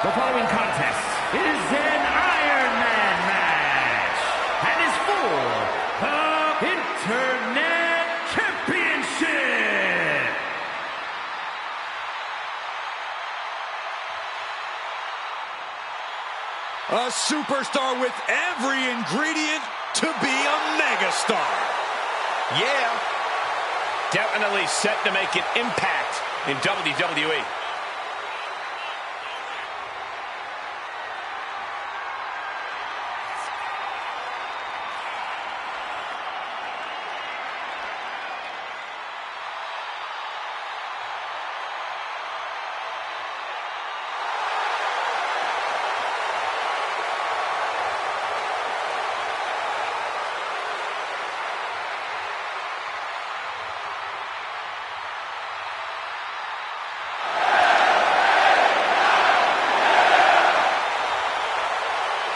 The following contest is an Iron Man match and is for the Internet Championship. A superstar with every ingredient to be a megastar. Yeah, definitely set to make an impact in WWE.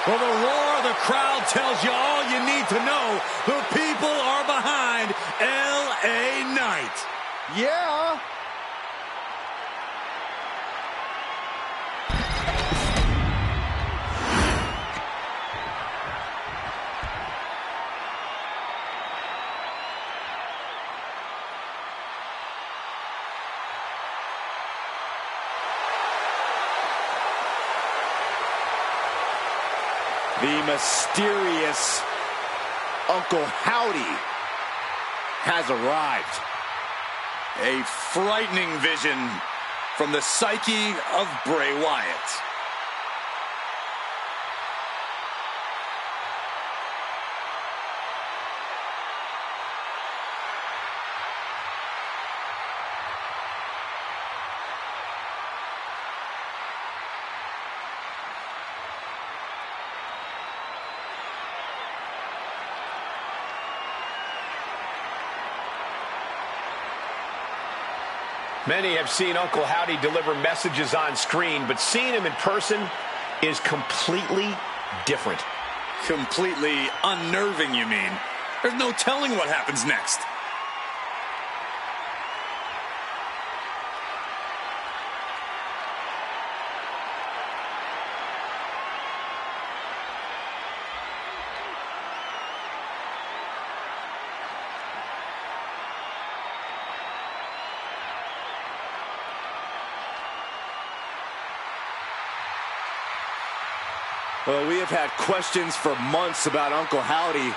Well, the roar of the crowd tells you all you need to know. The people are behind LA Knight. Yeah. The mysterious Uncle Howdy has arrived. A frightening vision from the psyche of Bray Wyatt. Many have seen Uncle Howdy deliver messages on screen, but seeing him in person is completely different. Completely unnerving, you mean? There's no telling what happens next. Well, we have had questions for months about Uncle Howdy.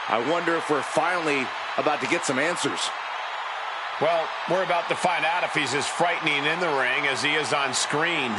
I wonder if we're finally about to get some answers. Well, we're about to find out if he's as frightening in the ring as he is on screen.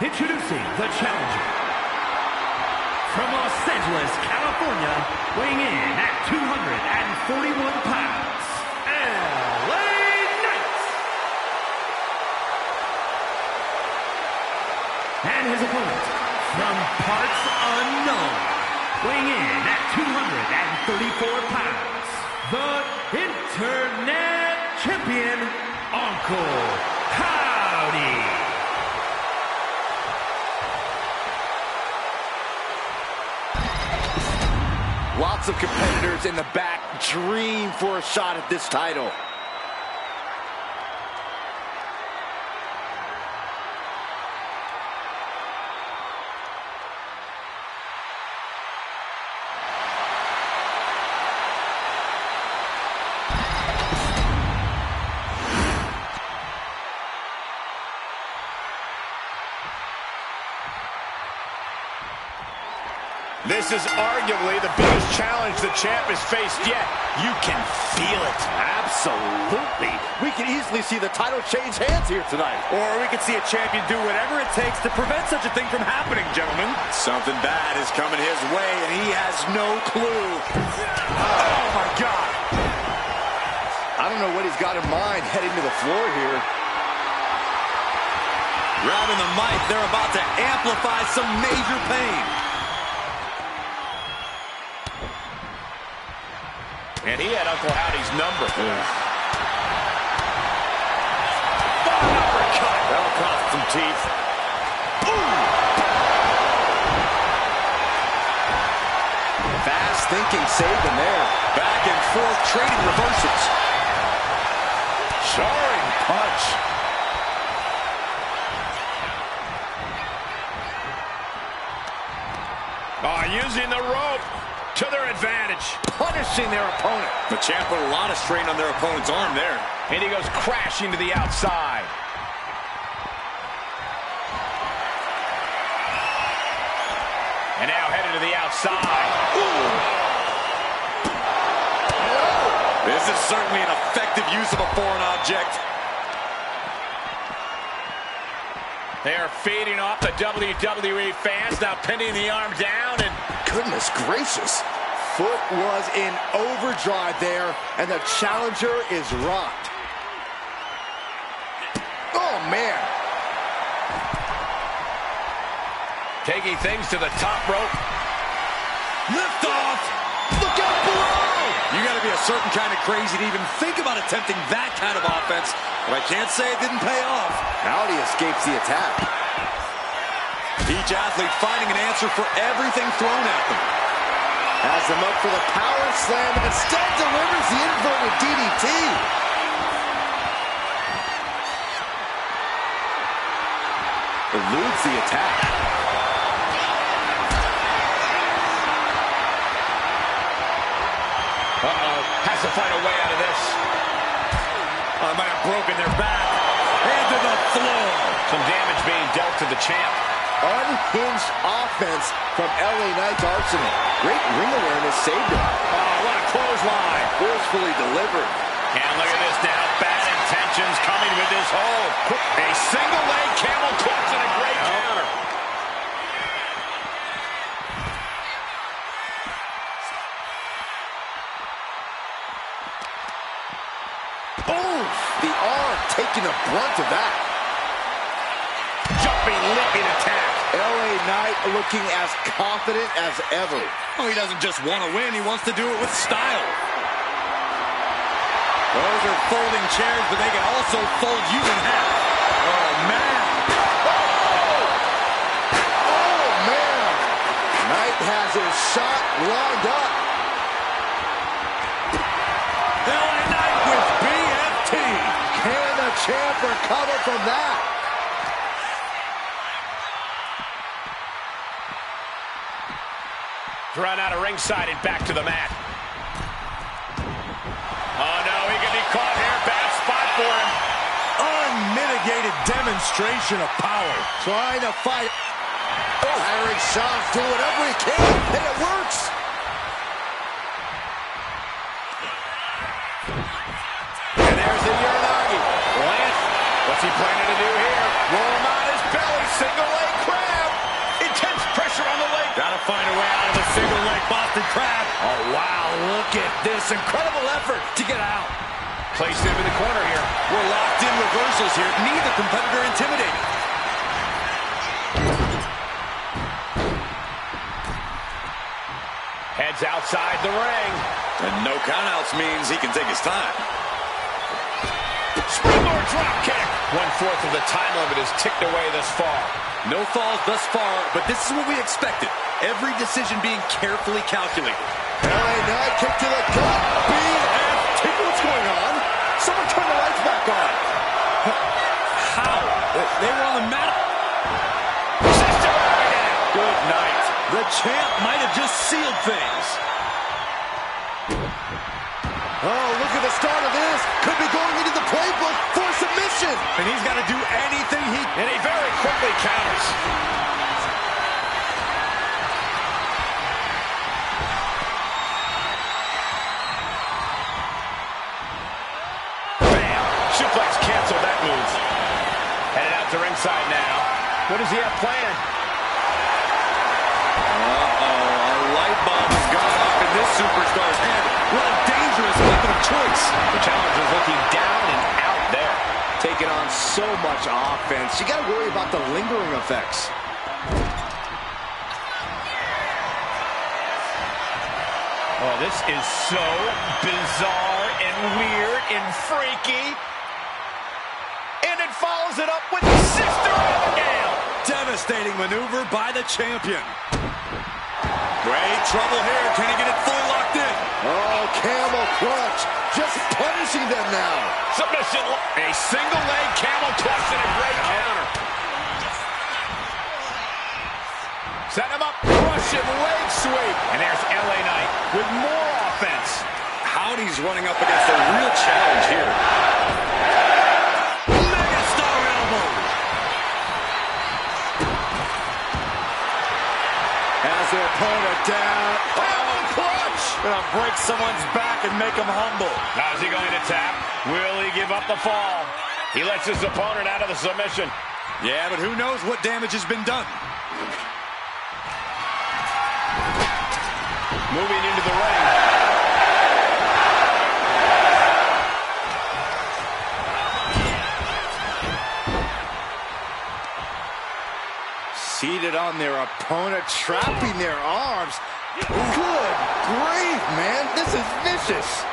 Introducing the challenger from Los Angeles, California, weighing in at 241 pounds, LA Knight. And his opponent from parts unknown, weighing in at 234 pounds, the Internet Champion, Uncle Howdy. Lots of competitors in the back dream for a shot at this title. This is arguably the biggest challenge the champ has faced yet. You can feel it. Absolutely. We can easily see the title change hands here tonight. Or we could see a champion do whatever it takes to prevent such a thing from happening, gentlemen. Something bad is coming his way, and he has no clue. Oh, my God. I don't know what he's got in mind heading to the floor here. Grabbing the mic, they're about to amplify some major pain. And he had Uncle Howdy's number. Uppercut. That'll cost some teeth. Fast thinking saved him there. Back and forth, trading reversals. Jarring punch. Using the rope to their advantage. Punishing their opponent. The champ put a lot of strain on their opponent's arm there. And he goes crashing to the outside. And now headed to the outside. This is certainly an effective use of a foreign object. They are feeding off the WWE fans, now pinning the arm down, and Goodness gracious. Foot was in overdrive there, and the challenger is rocked. Oh, man. taking things to the top rope. Lift off. Look out below. You got to be a certain kind of crazy to even think about attempting that kind of offense. But I can't say it didn't pay off. Howdy escapes the attack. Each athlete finding an answer for everything thrown at them. Has them up for the power slam and instead delivers the inverted DDT. Eludes the attack. Has to find a way out of this. Might have broken their back. And to the floor. Some damage being dealt to the champ. Unhinged offense from LA Knight's arsenal. Great ring awareness saved him. Oh, what a clothesline. Forcefully delivered. And look at this now. Bad intentions coming with this hold. A single leg camel clutch and a great counter. Boom! The arm taking the brunt of that. Jumping, leaping attack. LA Knight looking as confident as ever. Oh, he doesn't just want to win, he wants to do it with style. Those are folding chairs, but they can also fold you in half. Oh, man. Oh, man. Knight has his shot lined up. LA Knight with BFT. Can the champ recover from that? Run out of ringside and back to the mat. Oh, no, he could be caught here. Bad spot for him. Unmitigated demonstration of power. Trying to fight. Firing shots, do whatever he can, and it works. And there's the Uranagi. Lance, what's he planning to do here? Roll him on his belly. Single leg crab. Intense pressure on the leg. Gotta find a way out of the single leg Boston Crab. Oh, wow, look at this incredible effort to get out. Placed him in the corner here. We're locked in reversals here. Neither competitor intimidated. Heads outside the ring. And no countouts means he can take his time. Springboard drop kick. 1/4 of the time limit is ticked away thus far. No falls thus far, but this is what we expected. Every decision being carefully calculated. LA Knight kick to the gut. BFT, what's going on? Someone turn the lights back on. How? They were on the mat. Good night. The champ might have just sealed things. Oh, look at the start of this. Could be going into the playbook for submission. And he's got to do anything he... And he very quickly counters. Bam! Suplex canceled that move. Headed out to ringside now. What does he have planned? A light bulb has gone off in this superstar's head. What a dangerous weapon of choice. The challenger's looking down and out there. taking on so much offense. You got to worry about the lingering effects. Oh, this is so bizarre and weird and freaky. And it follows it up with Sister Abigail. Devastating maneuver by the champion. Great trouble here. Can he get it fully locked in? Oh, camel clutch. Just punishing them now. Submission. A single leg camel clutch and a great counter. Set him up. Russian leg sweep. And there's LA Knight with more offense. Howdy's running up against a real challenge here. Megastar elbow. Has their opponent down. Camel clutch. Gonna break someone's back and make him humble. How's he going to tap? Will he give up the fall? He lets his opponent out of the submission. Yeah, but who knows what damage has been done. Moving into the ring. Seated on their opponent, trapping their arms. Good grief, man. This is vicious.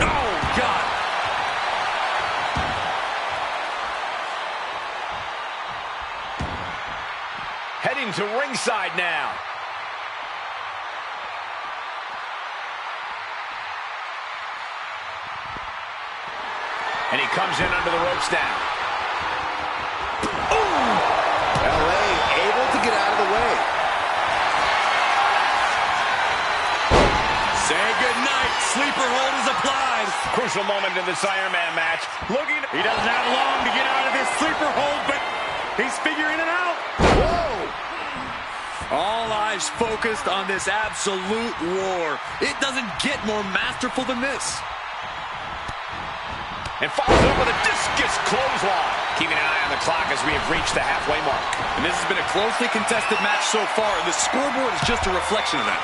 Oh, God. Heading to ringside now. And he comes in under the ropes now. LA able to get out of the way. Say goodnight. Sleeper hold is applied. Crucial moment in this Iron Man match. He doesn't have long to get out of this sleeper hold, but he's figuring it out. Whoa! All eyes focused on this absolute war. It doesn't get more masterful than this. And follows up with a discus clothesline. Keeping an eye on the clock as we have reached the halfway mark. And this has been a closely contested match so far, and the scoreboard is just a reflection of that.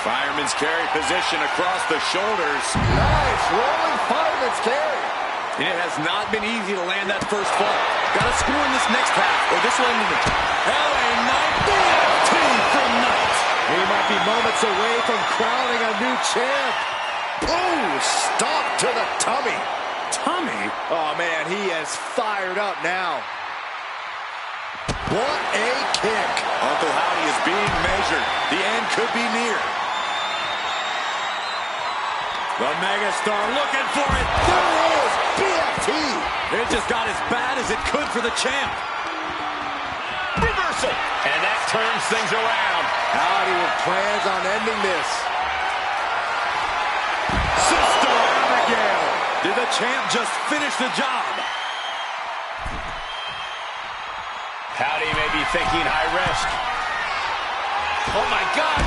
Fireman's carry position across the shoulders. Nice rolling fireman's carry. And it has not been easy to land that first fall. Got to score in this next half, or this will end in the LA Knight BFT from Knight. He might be moments away from crowning a new champ. Oh, stop to the tummy. Tummy? Oh, man, he is fired up now. What a kick. Uncle Howdy is being measured. The end could be near. The megastar looking for it. There it is, BFT. It just got as bad as it could for the champ. Reversal. And that turns things around. Howdy with plans on ending this. Sister Abigail. Did the champ just finish the job? Howdy may be thinking high risk. Oh, my God.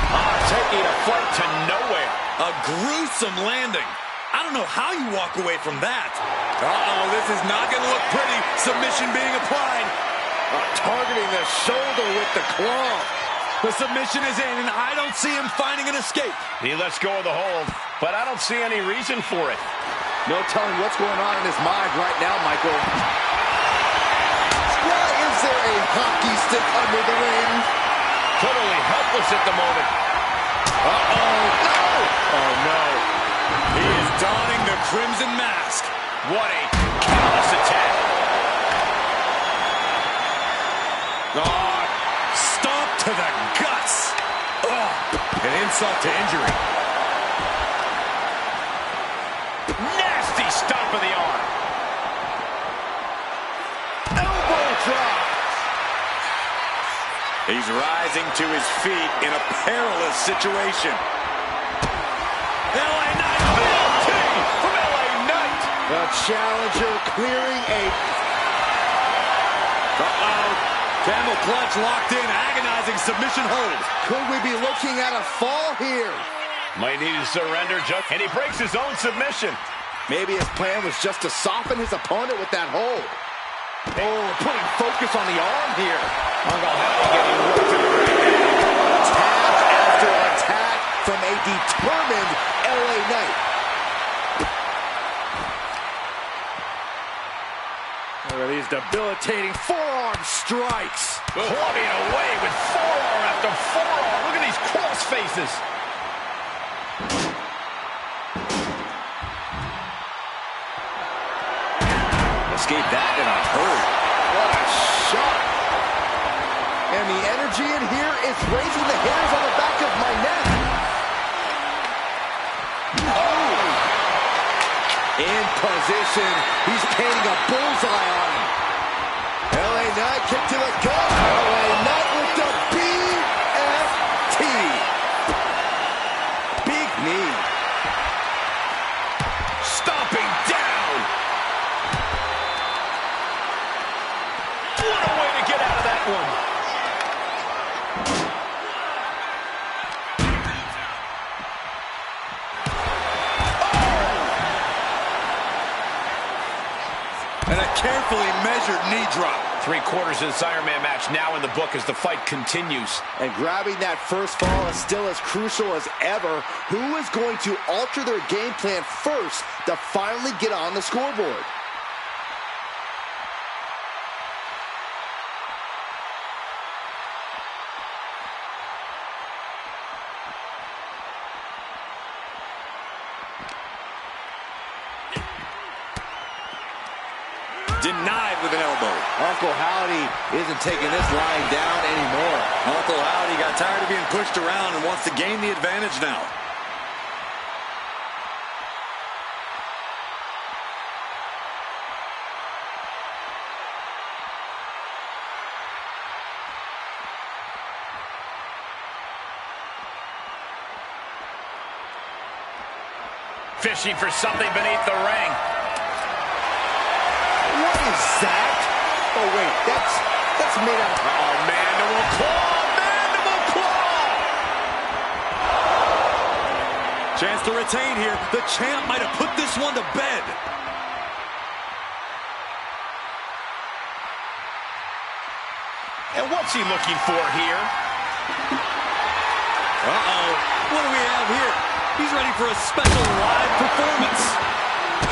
Taking a flight to nowhere. A gruesome landing. I don't know how you walk away from that. Uh-oh, this is not going to look pretty. Submission being applied. Targeting the shoulder with the claw. The submission is in, and I don't see him finding an escape. He lets go of the hold, but I don't see any reason for it. No telling what's going on in his mind right now, Michael. Why is there a hockey stick under the ring? Totally helpless at the moment. Uh-oh. No! Oh, no. He is donning the crimson mask. What a callous attack. Oh, stomp to the guts. Oh, an insult to injury. Nasty stomp of the arm. Elbow drop. He's rising to his feet in a perilous situation. LA Knight. BLT from LA Knight. The challenger clearing a... Uh-oh. Camel clutch locked in, agonizing submission hold. Could we be looking at a fall here? Might need to surrender, and he breaks his own submission. Maybe his plan was just to soften his opponent with that hold. Oh, putting focus on the arm here. Uncle Howdy getting worked to the ring. Attack after attack from a determined LA Knight. Look at these debilitating forearm strikes. Clubbing away with forearm after forearm. Look at these cross faces. Escape that in a hurry. What a shot. And the energy in here is raising the hairs on the back of my neck. Oh! In position. He's painting a bullseye on him. LA Knight kick to the gut. LA Knight with the BFT. Big knee. Stomping down. What a way to get out of that one. And a carefully measured knee drop. 3/4 of this Iron Man match now in the book as the fight continues. And grabbing that first fall is still as crucial as ever. Who is going to alter their game plan first to finally get on the scoreboard? Denied with an elbow. Uncle Howdy isn't taking this lying down anymore. Uncle Howdy got tired of being pushed around and wants to gain the advantage now. Fishing for something beneath the ring. What is that? Oh, wait, that's made out of... Oh, mandible claw! Mandible claw! Chance to retain here. The champ might have put this one to bed. And what's he looking for here? Uh-oh. What do we have here? He's ready for a special live performance.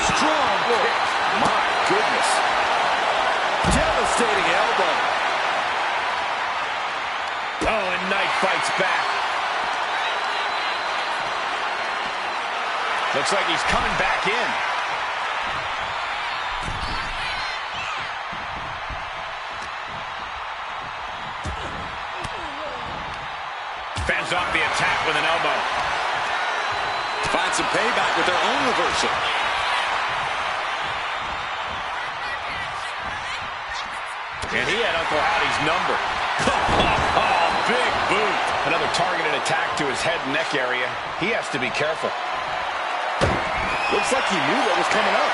Strong kick. My goodness. Devastating elbow. Oh, and Knight fights back. Looks like he's coming back in. Fends off the attack with an elbow. Find some payback with their own reversal. And he had Uncle Howdy's number. Oh, big boot. Another targeted attack to his head and neck area. He has to be careful. Looks like he knew what was coming up.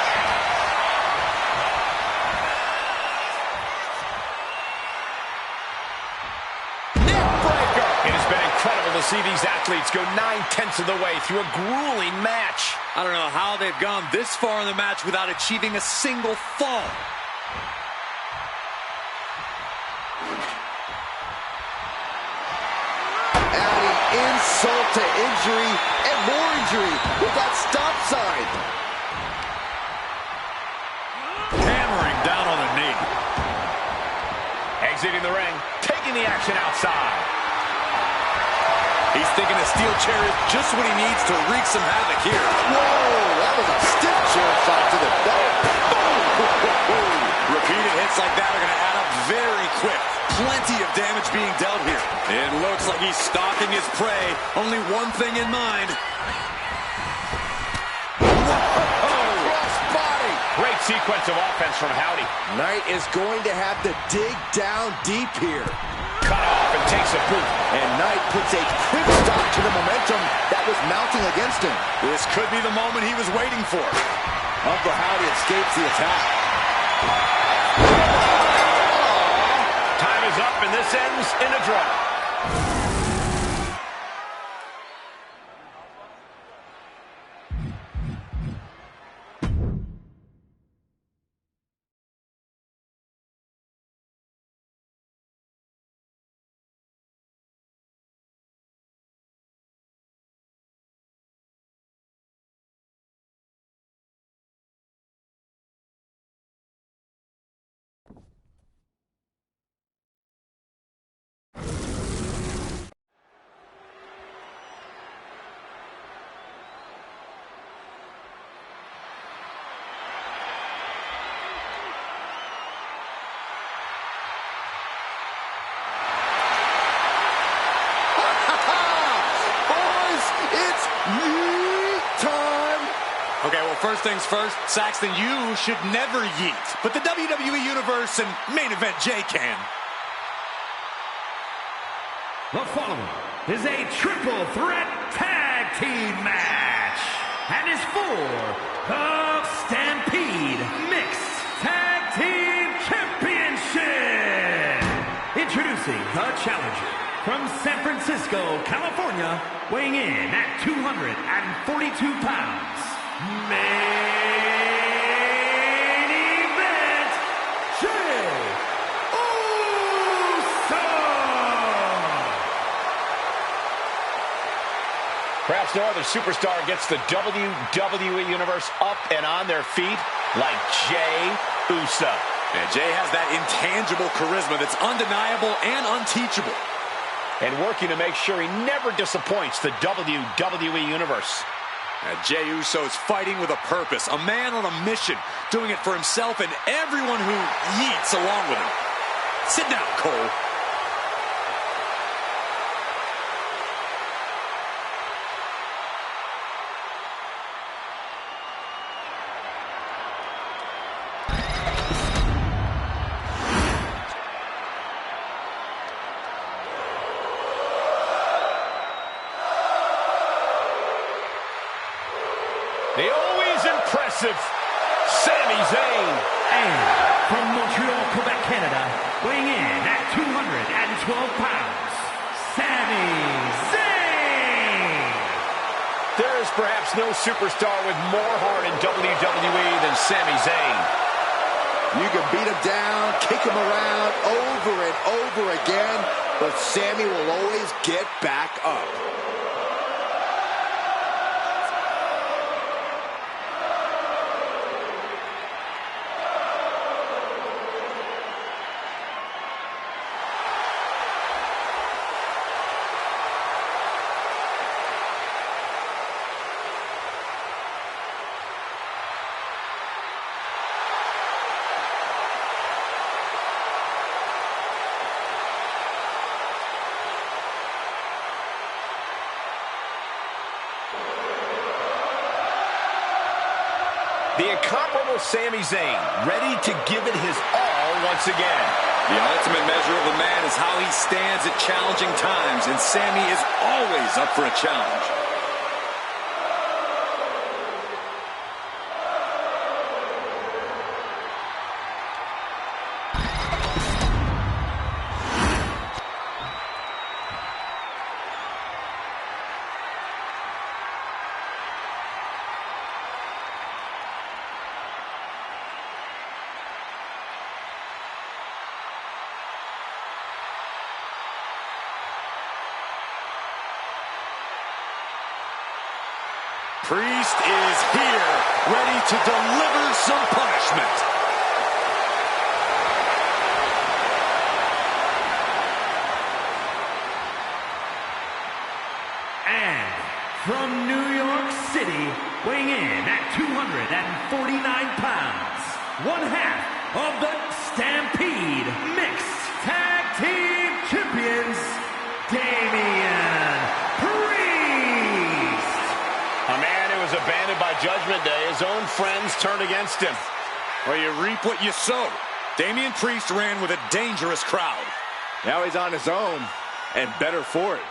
Neckbreaker. It has been incredible to see these athletes go 9/10 of the way through a grueling match. I don't know how they've gone this far in the match without achieving a single fall. Adding insult to injury and more injury with that stop sign. Hammering down on the knee. Exiting the ring, taking the action outside. He's thinking a steel chair is just what he needs to wreak some havoc here. Whoa, that was a stiff chair shot to the belly. Repeated hits like that are going to add up very quick. Plenty of damage being dealt here. It looks like he's stalking his prey. Only one thing in mind. Crossbody. Great sequence of offense from Howdy. Knight is going to have to dig down deep here. Cut off and takes a boot. And Knight puts a quick stop to the momentum that was mounting against him. This could be the moment he was waiting for. Uncle Howdy escapes the attack. Time is up, and this ends in a draw. first things first, Saxton, you should never yeet. But the WWE Universe and main event Jay can. The following is a triple threat tag team match and is for the Stampede Mixed Tag Team Championship. Introducing the challenger from San Francisco, California, weighing in at 242 pounds. Main event, Jay Uso! Perhaps no other superstar gets the WWE Universe up and on their feet like Jay Uso. And Jay has that intangible charisma that's undeniable and unteachable. And working to make sure he never disappoints the WWE Universe. Jay Uso is fighting with a purpose, a man on a mission, doing it for himself and everyone who yeets along with him. Sit down, Cole. The always impressive Sami Zayn. And from Montreal, Quebec, Canada, weighing in at 212 pounds, Sami Zayn. There is perhaps no superstar with more heart in WWE than Sami Zayn. You can beat him down, kick him around over and over again, but Sami will always get back up. The incomparable Sami Zayn, ready to give it his all once again. The ultimate measure of a man is how he stands at challenging times, and Sami is always up for a challenge. Priest is here, ready to deliver some punishment. And from New York City, weighing in at 249 pounds, one half of the Stampede Mixed Tag Team Champions, Damian Priest. A man who was abandoned by Judgment Day, his own friends turned against him. Well, you reap what you sow. Damian Priest ran with a dangerous crowd. Now he's on his own, and better for it.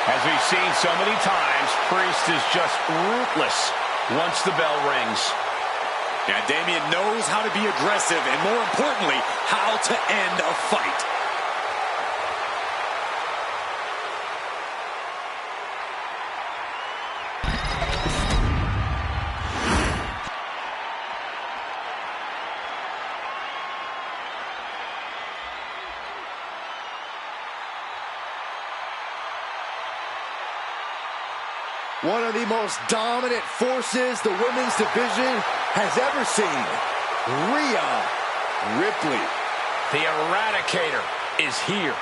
As we've seen so many times, Priest is just ruthless once the bell rings. Yeah, Damian knows how to be aggressive and, more importantly, how to end a fight. one of the most dominant forces the women's division has ever seen. Rhea Ripley. The Eradicator is here.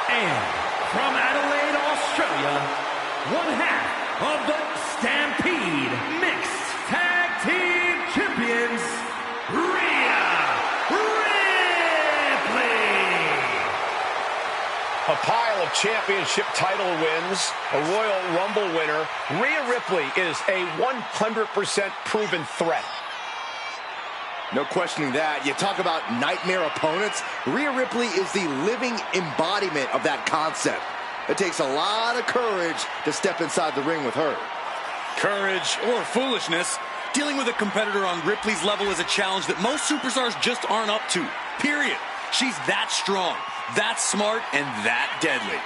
And from Adelaide, Australia, one half of the Stampede Mixed Tag Team Champions, Rhea Ripley. A pile of championship title wins, a Royal Rumble winner. Rhea Ripley is a 100% proven threat. No questioning that. You talk about nightmare opponents. Rhea Ripley is the living embodiment of that concept. It takes a lot of courage to step inside the ring with her. Courage or foolishness, dealing with a competitor on Ripley's level is a challenge that most superstars just aren't up to. Period. She's that strong, that smart, and that deadly.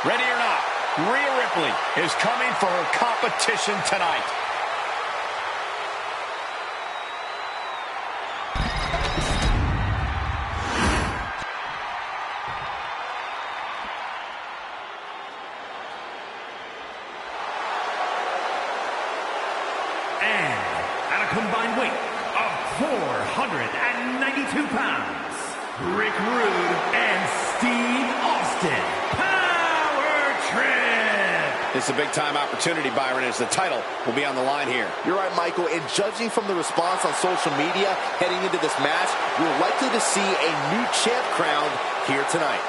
Ready or not, Rhea Ripley is coming for her competition tonight. And at a combined weight of 492 pounds, Rick Rude and Steve Austin. It's a big-time opportunity, Byron, as the title will be on the line here. You're right, Michael, and judging from the response on social media heading into this match, we're likely to see a new champ crowned here tonight.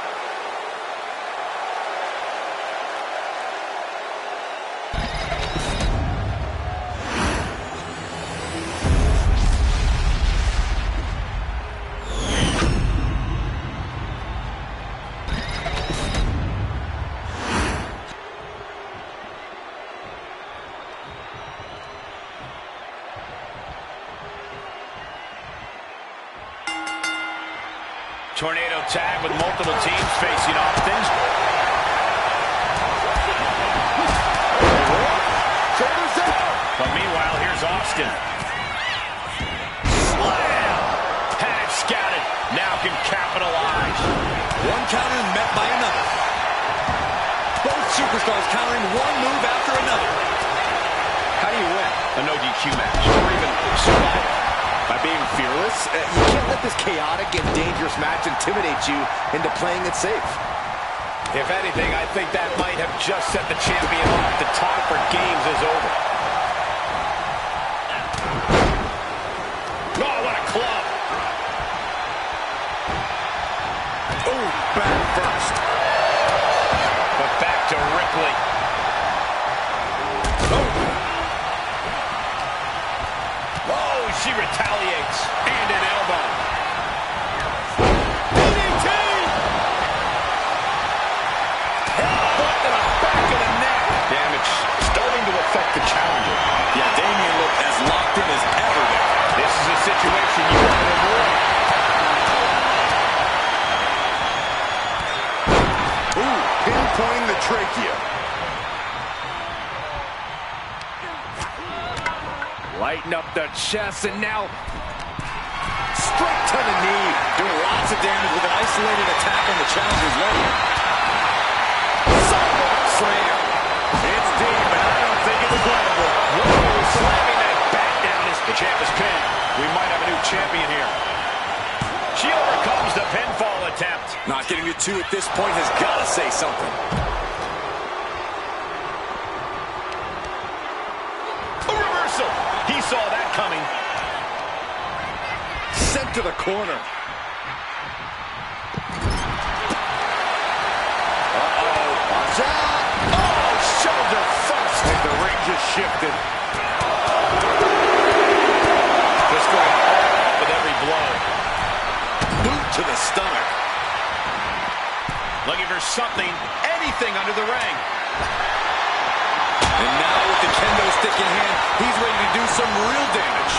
Tornado tag with multiple teams facing off. Things. Shoulders down. But meanwhile, here's Austin. Slam! Had it scouted. Now can capitalize. One counter met by another. Both superstars countering one move after another. How do you win a no DQ match or even survive? By being fearless, you can't let this chaotic and dangerous match intimidate you into playing it safe. If anything, I think that might have just set the champion off. The time for games is over. Oh, what a club. Oh, back first. But back to Ripley. She retaliates. And an elbow. DDT! Headbutt to the back of the neck. Damage starting to affect the challenger. Yeah, Damian looked as locked in as ever there. This is a situation you want to avoid. Ooh, pinpointing the trachea. Lighten up the chest, and now straight to the knee. Doing lots of damage with an isolated attack on the challenger's leg. Sidewalk slam. It's deep, but I don't think it's playable. Whoa, slamming that back down as the champ is pinned. We might have a new champion here. She overcomes the pinfall attempt. Not getting to two at this point has got to say something. He saw that coming. Sent to the corner. Uh-oh. Watch out. Oh, shoulder first. And the ring just shifted. Just going all out with every blow. Boot to the stomach. Looking for something, anything under the ring. And now with the kendo stick in hand, he's ready to do some real damage.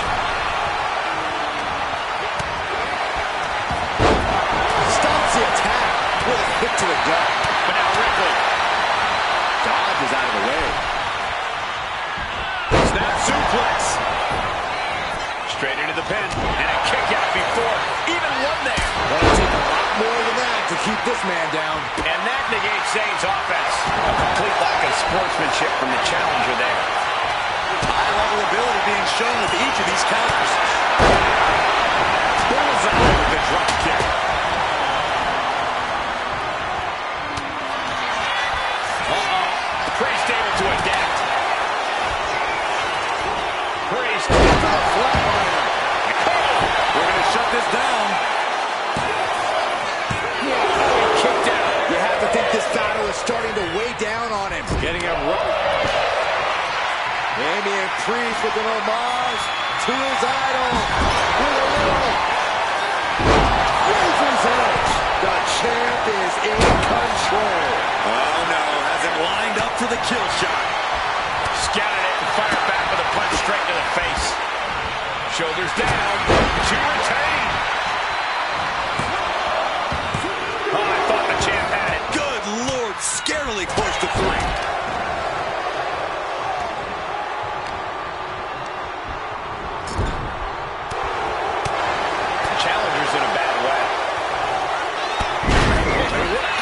Stops the attack with a hit to the gut. But now Ripley Dodge is out of the way. snap suplex. Straight into the pin. And a kick out before even one there. That'll take a lot more than that to keep this man down. And that negates Zayn's offense. A complete lack of sportsmanship from the challenger there. High-level ability being shown with each of these counters. Bullseye with the drop kick. Priest able to adapt. Priest to the flatliner. We're going to shut this down. Kicked out. You have to think this battle is starting to weigh down on him. Getting a Damian Priest with an homage to his idol. With a little Razor's Edge. The champ is in control. Oh no, has him lined up for the kill shot. Scouted it and fired back with a punch straight to the face. Shoulders down to retain. Oh, I thought the champ had it. Good Lord, scarily close to 3. Challenger's in a bad way.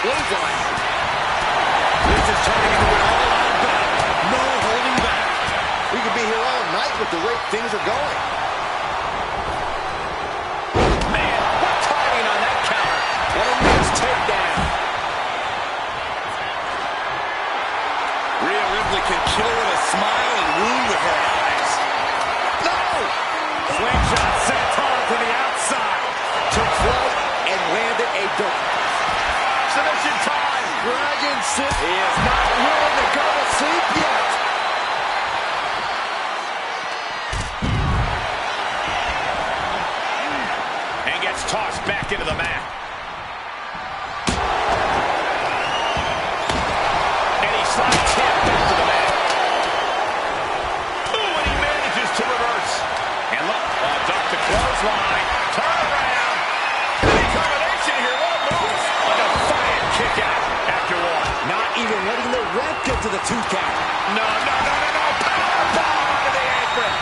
Clothesline. This is turning into an all-out battle. No holding back. We could be here all night with the way things are going. Man, what timing on that counter. What a nice takedown. Rhea Ripley can kill with a smile and wound with her eyes. No! Slingshot senton to the outside. Took flight and landed a dope. Submission time. Dragon Sith. He is not willing to go to sleep yet. And gets tossed back into the mat. And he slides him back to the mat. Ooh, and he manages to reverse. And look, duck the clothesline. Turn around. Big combination here. What a move. A defiant kick out after one. Not even letting the ref get to the 2 count. No. Power bomb onto the apron.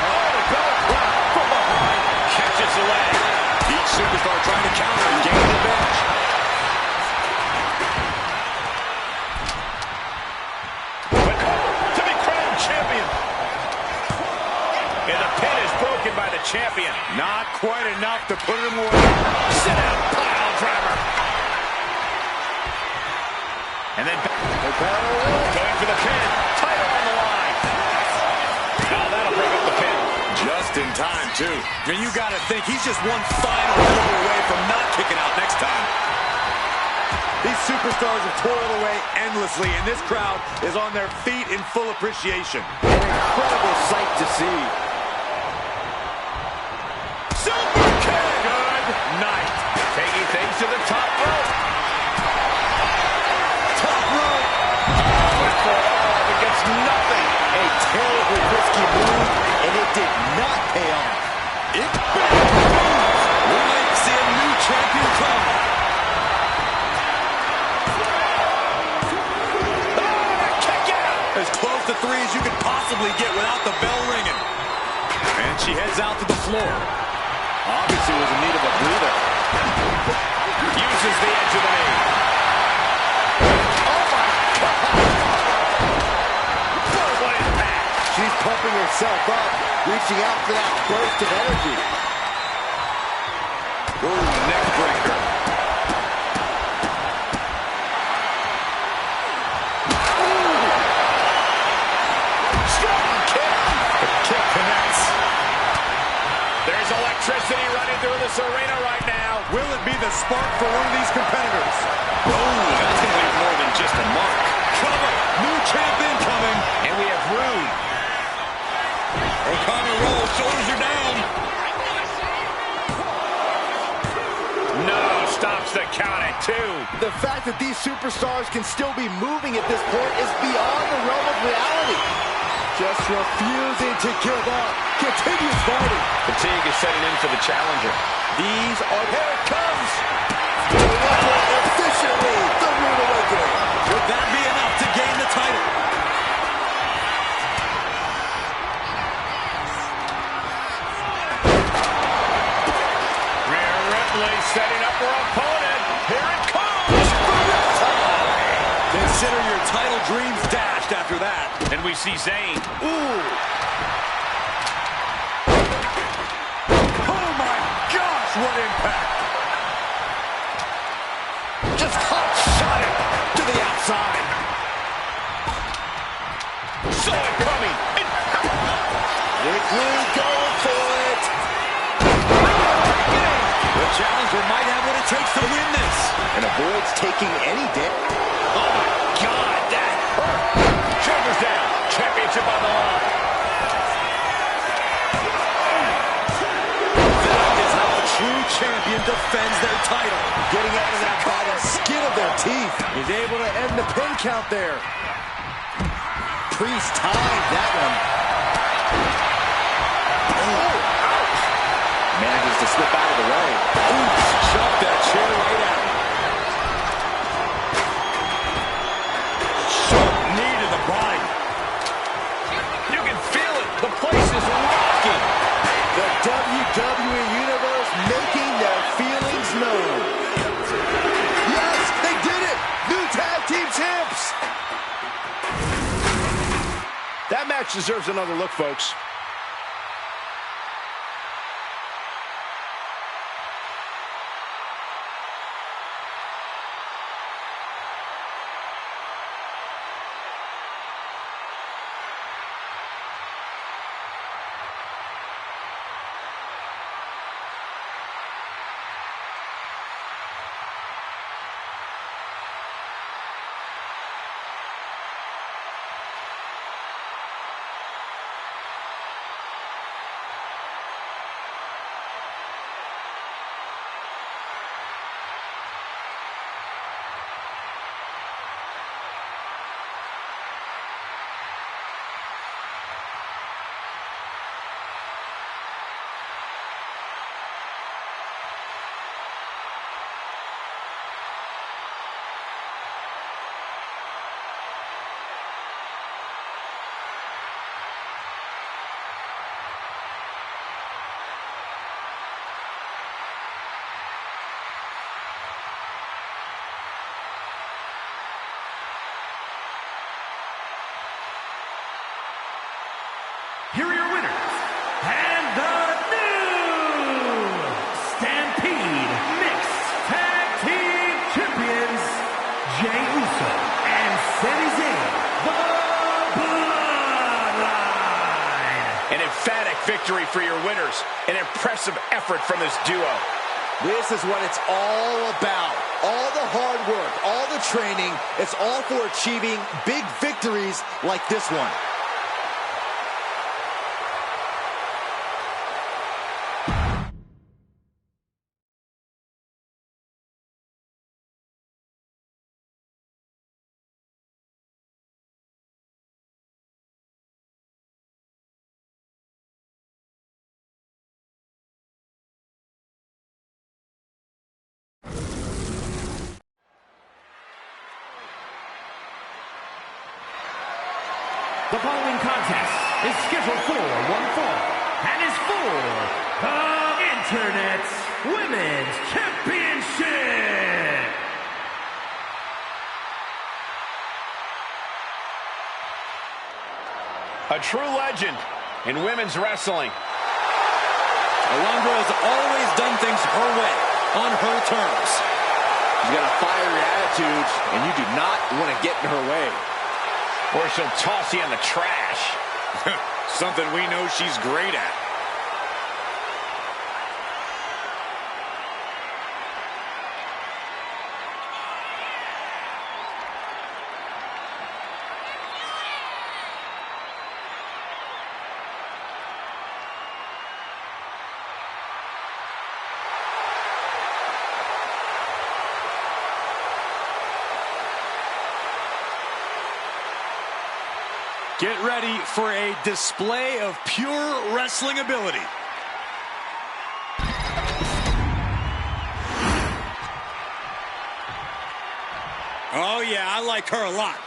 Oh, the belly drop from behind. Catches the leg. Each superstar trying to counter and gain the bench. But to be crowned champion. And the pin is broken by the champion. Not quite enough to put him away. Sit out, pile driver. And then going for the pin. Title on the line. Now that'll break up the pin. Just in time, too. And you got to think he's just one final blow away from not kicking out next time. These superstars have toiled away endlessly, and this crowd is on their feet in full appreciation. An incredible sight to see. Super kick. Good night. Taking things to the top rope. Top rope. Against nothing. A terribly risky move, and it did not pay off. It moves. We might see a new champion come. As close to 3 as you could possibly get without the bell ringing. And she heads out to the floor. Obviously was in need of a breather. Uses the edge of the knee. Oh my God. What impact. She's pumping herself up, reaching out for that burst of energy. Ooh, neck breaker. Strong kick. The kick connects. There's electricity running through this arena right now. Will it be the spark for one of these competitors? Oh, that's going to leave more than just a mark. Cover. New champion coming. And we have Rude. O'Connor rolls. Shoulders are down. The fact that these superstars can still be moving at this point is beyond the realm of reality. Just refusing to give up. Continues fighting. Fatigue is setting in for the challenger. These are... Here it comes! Efficiently, the Rude Awakening. Would that be enough to gain the title? Rhea Ripley setting up her opponent. Here it comes! Consider your title dreams dashed after that. And we see Zayn. Ooh! Oh my gosh, what impact! Just hot shot it to the outside. Saw it coming. Ripley going for it. The challenger might have what it takes to win this. And avoids taking any damage. Oh my God, that hurt. Shoulders down. Championship on the line. That is how a true champion defends their title. Getting out of that by the skin of their teeth. He's able to end the pin count there. Priest tied that one. Oh, ouch. Manages to slip out of the way. Ooh, shoved that chair right out. Sharp knee to the body. You can feel it. The place is rocking. The WWE Universe making their feelings known. Yes, they did it! New tag team champs! That match deserves another look, folks. Here are your winners, and the new Stampede Mixed Tag Team Champions, Jey Uso and Sami Zayn, the Bloodline. An emphatic victory for your winners. An impressive effort from this duo. This is what it's all about. All the hard work, all the training, it's all for achieving big victories like this one. The following contest is scheduled for one fall and is for the Internet's Women's Championship. A true legend in women's wrestling. Alundra has always done things her way, on her terms. She's got a fiery attitude, and you do not want to get in her way. Or she'll toss you in the trash. Something we know she's great at. Get ready for a display of pure wrestling ability. Oh yeah, I like her a lot.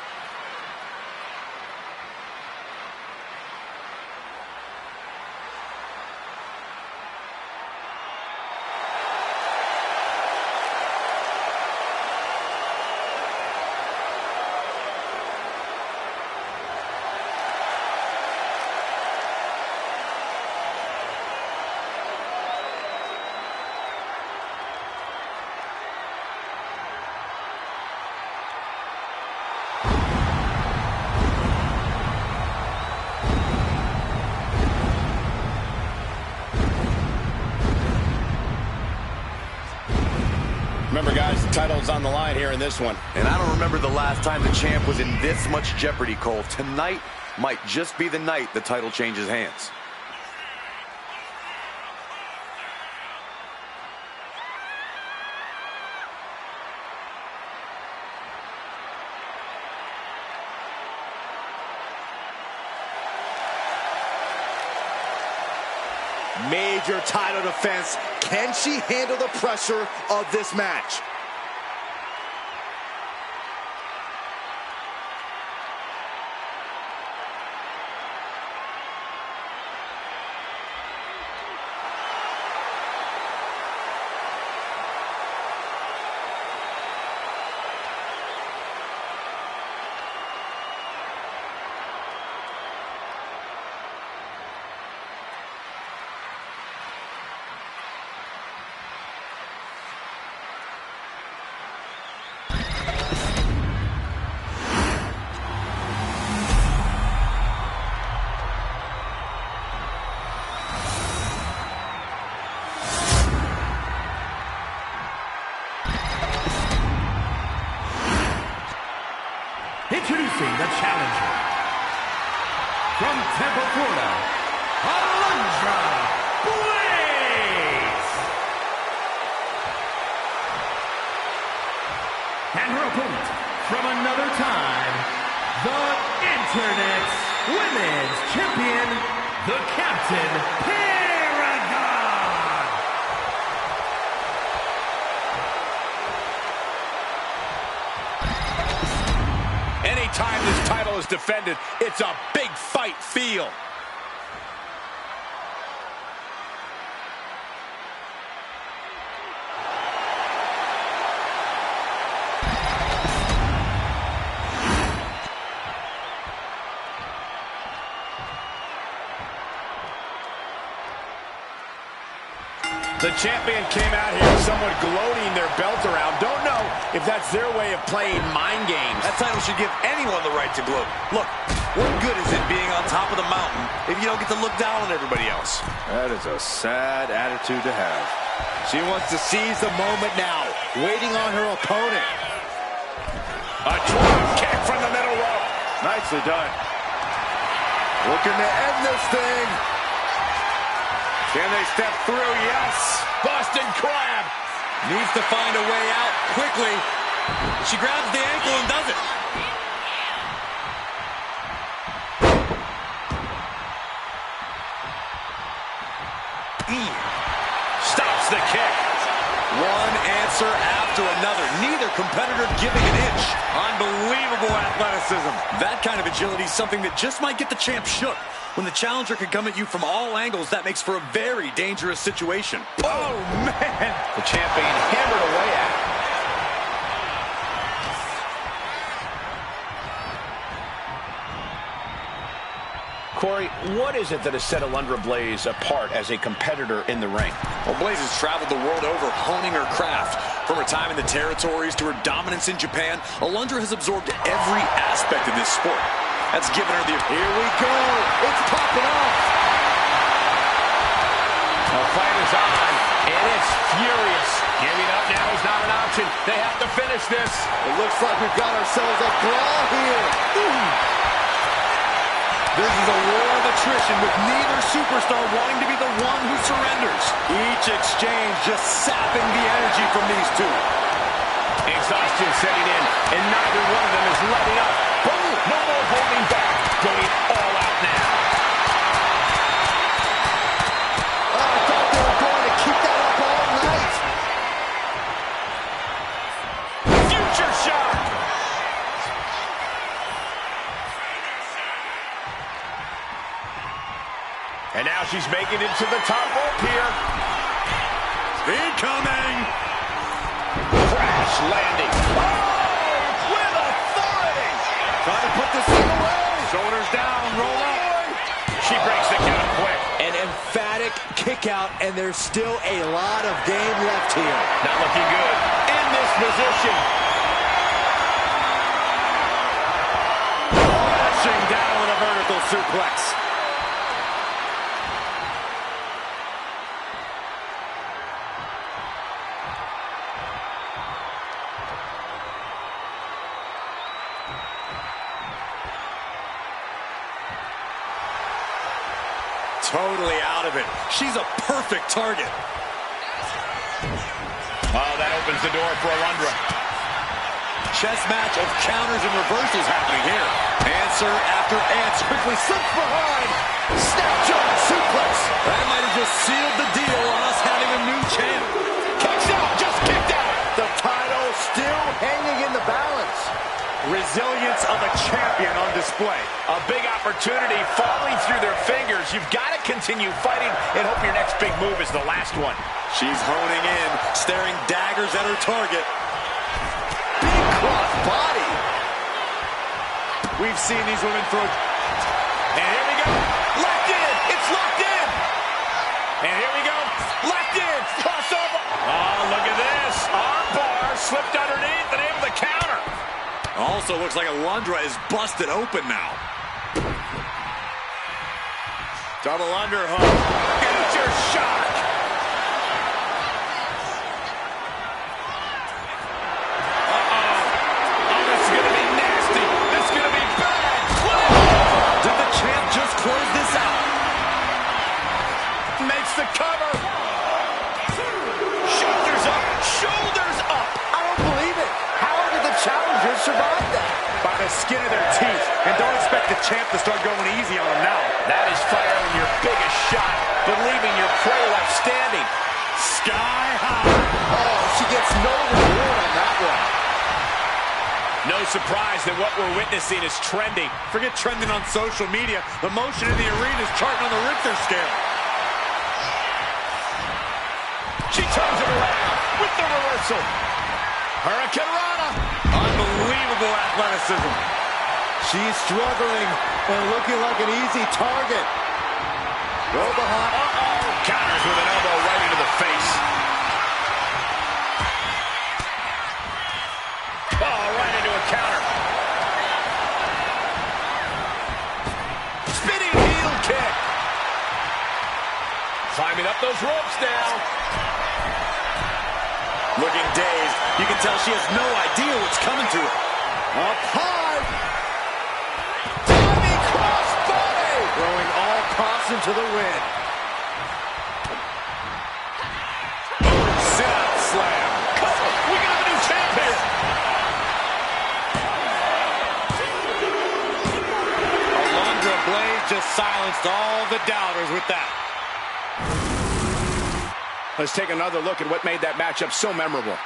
Remember, guys, the title's on the line here in this one. And I don't remember the last time the champ was in this much jeopardy, Cole. Tonight might just be the night the title changes hands. Major title defense. Can she handle the pressure of this match? Introducing the challenger from Tampa, Florida, Alundra Blaze. And her opponent from another time, the Internet's Women's Champion, the Captain Paragon. Anytime this title is defended, it's a big fight feel. The champion came out here somewhat gloating their belt around. Don't know if that's their way of playing mind games. That title should give anyone the right to gloat. Look, what good is it being on top of the mountain if you don't get to look down on everybody else? That is a sad attitude to have. She wants to seize the moment now, waiting on her opponent. A drop kick from the middle rope. Nicely done. Looking to end this thing. Can they step through? Yes. Boston Crab. Needs to find a way out quickly. She grabs the ankle and does it. Stops the kick. One answer after another. Neither competitor giving an inch. Unbelievable athleticism. That kind of agility is something that just might get the champ shook. When the challenger can come at you from all angles, that makes for a very dangerous situation. Oh, man. The champion hammered away at it. Corey, what is it that has set Alundra Blaze apart as a competitor in the ring? Well, Blaze has traveled the world over honing her craft. From her time in the territories to her dominance in Japan, Alundra has absorbed every aspect of this sport. That's given her the... Here we go. It's popping off. The fight is on, and it's furious. Giving up now is not an option. They have to finish this. It looks like we've got ourselves a brawl here. This is a war of attrition with neither superstar wanting to be the one who surrenders. Each exchange just sapping the energy from these two. Exhaustion setting in, and neither one of them is letting up. Boom! No more holding back. Going And now she's making it to the top rope here. Incoming! Crash landing. Oh, with authority. Trying to put this thing away. Shoulders down, roll up. She breaks the count quick. An emphatic kick out, and there's still a lot of game left here. Not looking good in this position. Crashing down with a vertical suplex. Totally out of it. She's a perfect target. Oh, that opens the door for Alundra. Chess match of counters and reversals happening here. Answer after answer. Quickly slips behind. Snapshot suplex. That might have just sealed the deal on us having a new champ. Kicks out, just kicked out. The title still hanging in the balance. Resilience of a champion on display. A big opportunity falling through their fingers. You've got to continue fighting and hope your next big move is the last one. She's honing in, staring daggers at her target. Big cross body. We've seen these women throw. And here we go. Locked in. It's locked in. And here we go. Locked in. Crossover. Oh, look at this. Armbar slipped underneath and able to counter. Also looks like Alundra is busted open now. Double underhook. Future shock. Oh, this is going to be nasty. This is going to be bad. Whoa! Did the champ just close this out? Makes the cover. Shoulders up. Shoulders up. I don't believe it. How did the challengers survive that? By the skin of their teeth. And don't expect the champ to start going easy on them now. That is firing your biggest shot, but leaving your prey left standing. Sky high. Oh, she gets no reward on that one. No surprise that what we're witnessing is trending. Forget trending on social media. The motion in the arena is charting on the Richter scale. She turns it around with the reversal. Hurricane Rana. Unbelievable athleticism. She's struggling and looking like an easy target. Go behind. Uh-oh. Counters with an elbow right into the face. Oh, right into a counter. Spinning heel kick. Climbing up those ropes now. Looking dazed. You can tell she has no idea what's coming to her. Up high. Diving cross body. Throwing all caution to the wind. Sit-out slam. Cover. We got a new champ here. Alundra Blaze just silenced all the doubters with that. Let's take another look at what made that matchup so memorable.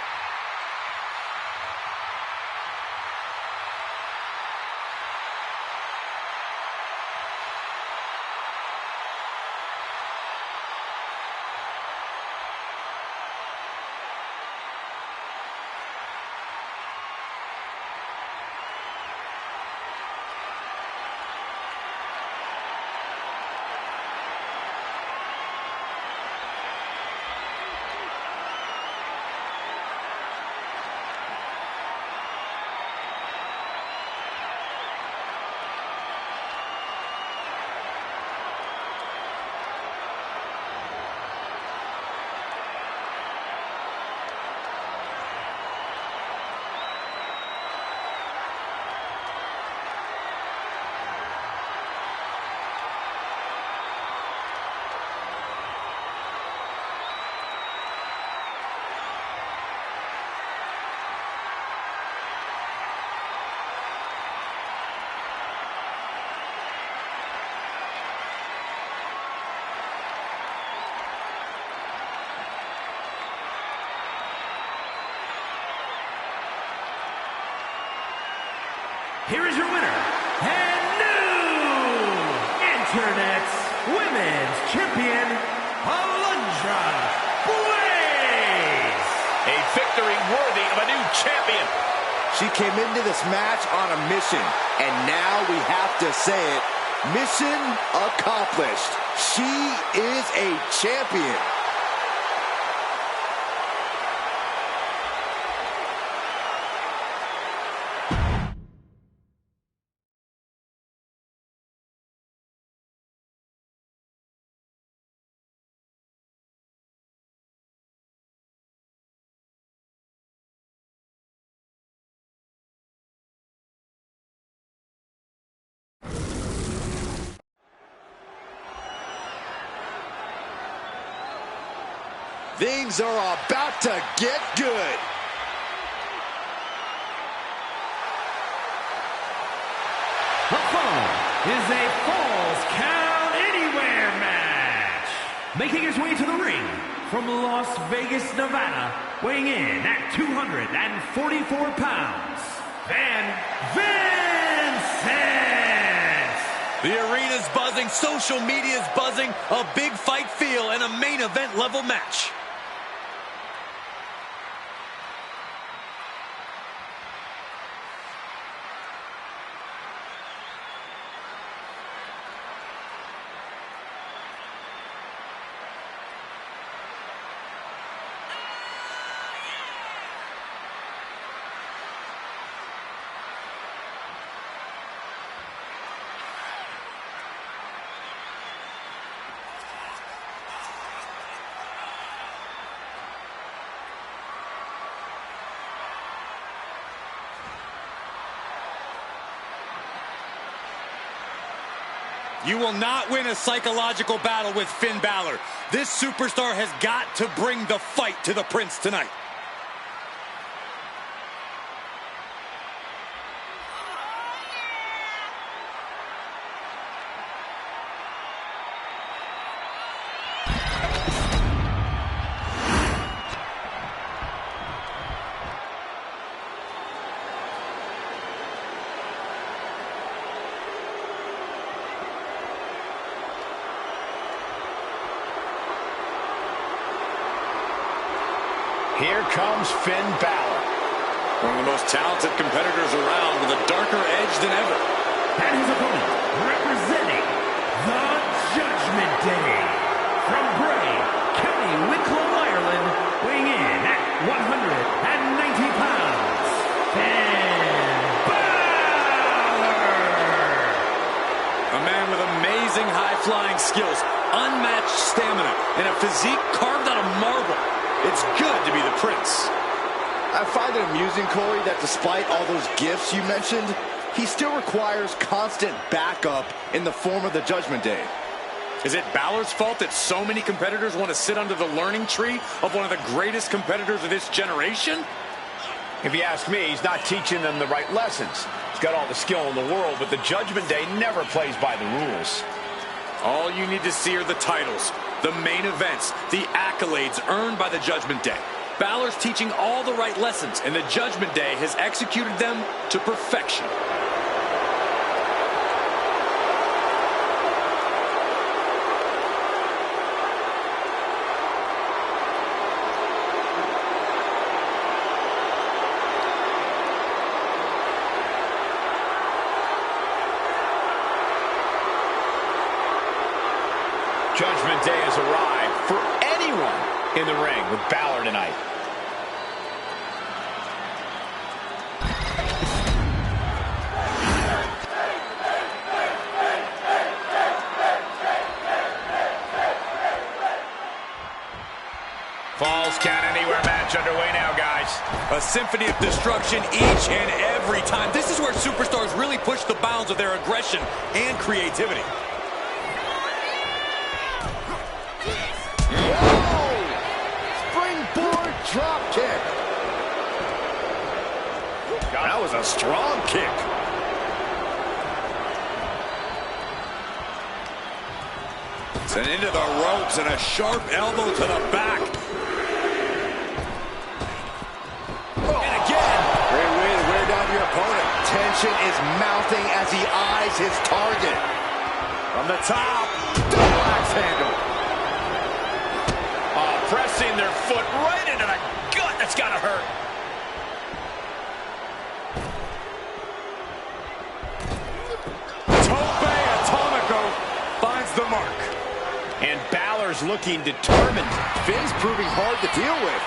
Here is your winner, and new Internet's Women's champion, Alundra Blaze. A victory worthy of a new champion. She came into this match on a mission, and now we have to say it, mission accomplished. She is a champion. Things are about to get good. The following is a Falls Count Anywhere match. Making his way to the ring from Las Vegas, Nevada, weighing in at 244 pounds, Van Vincent. The arena's buzzing, social media's buzzing, a big fight feel, and a main event level match. You will not win a psychological battle with Finn Balor. This superstar has got to bring the fight to the Prince tonight. Here comes Finn Balor. One of the most talented competitors around with a darker edge than ever. And his opponent, representing the Judgment Day, from Bray, County Wicklow, Ireland, weighing in at 190 pounds, Finn Balor. A man with amazing high-flying skills, unmatched stamina, and a physique carved out of marble. It's good to be the Prince. I find it amusing, Corey, that despite all those gifts you mentioned, he still requires constant backup in the form of the Judgment Day. Is it Balor's fault that so many competitors want to sit under the learning tree of one of the greatest competitors of this generation? If you ask me, he's not teaching them the right lessons. He's got all the skill in the world, but the Judgment Day never plays by the rules. All you need to see are the titles, the main events, the accolades earned by the Judgment Day. Balor's teaching all the right lessons, and the Judgment Day has executed them to perfection. Judgment Day has arrived for anyone in the ring with Balor tonight. Falls Count Anywhere match underway now, guys. A symphony of destruction each and every time. This is where superstars really push the bounds of their aggression and creativity. Drop kick. That was a strong kick. Sent into the ropes and a sharp elbow to the back. And again. Great way to wear down your opponent. Tension is mounting as he eyes his target. From the top. Double axe handle. Pressing their foot right into the gut. That's gotta hurt. Tope Atomico finds the mark. And Balor's looking determined. Finn's proving hard to deal with.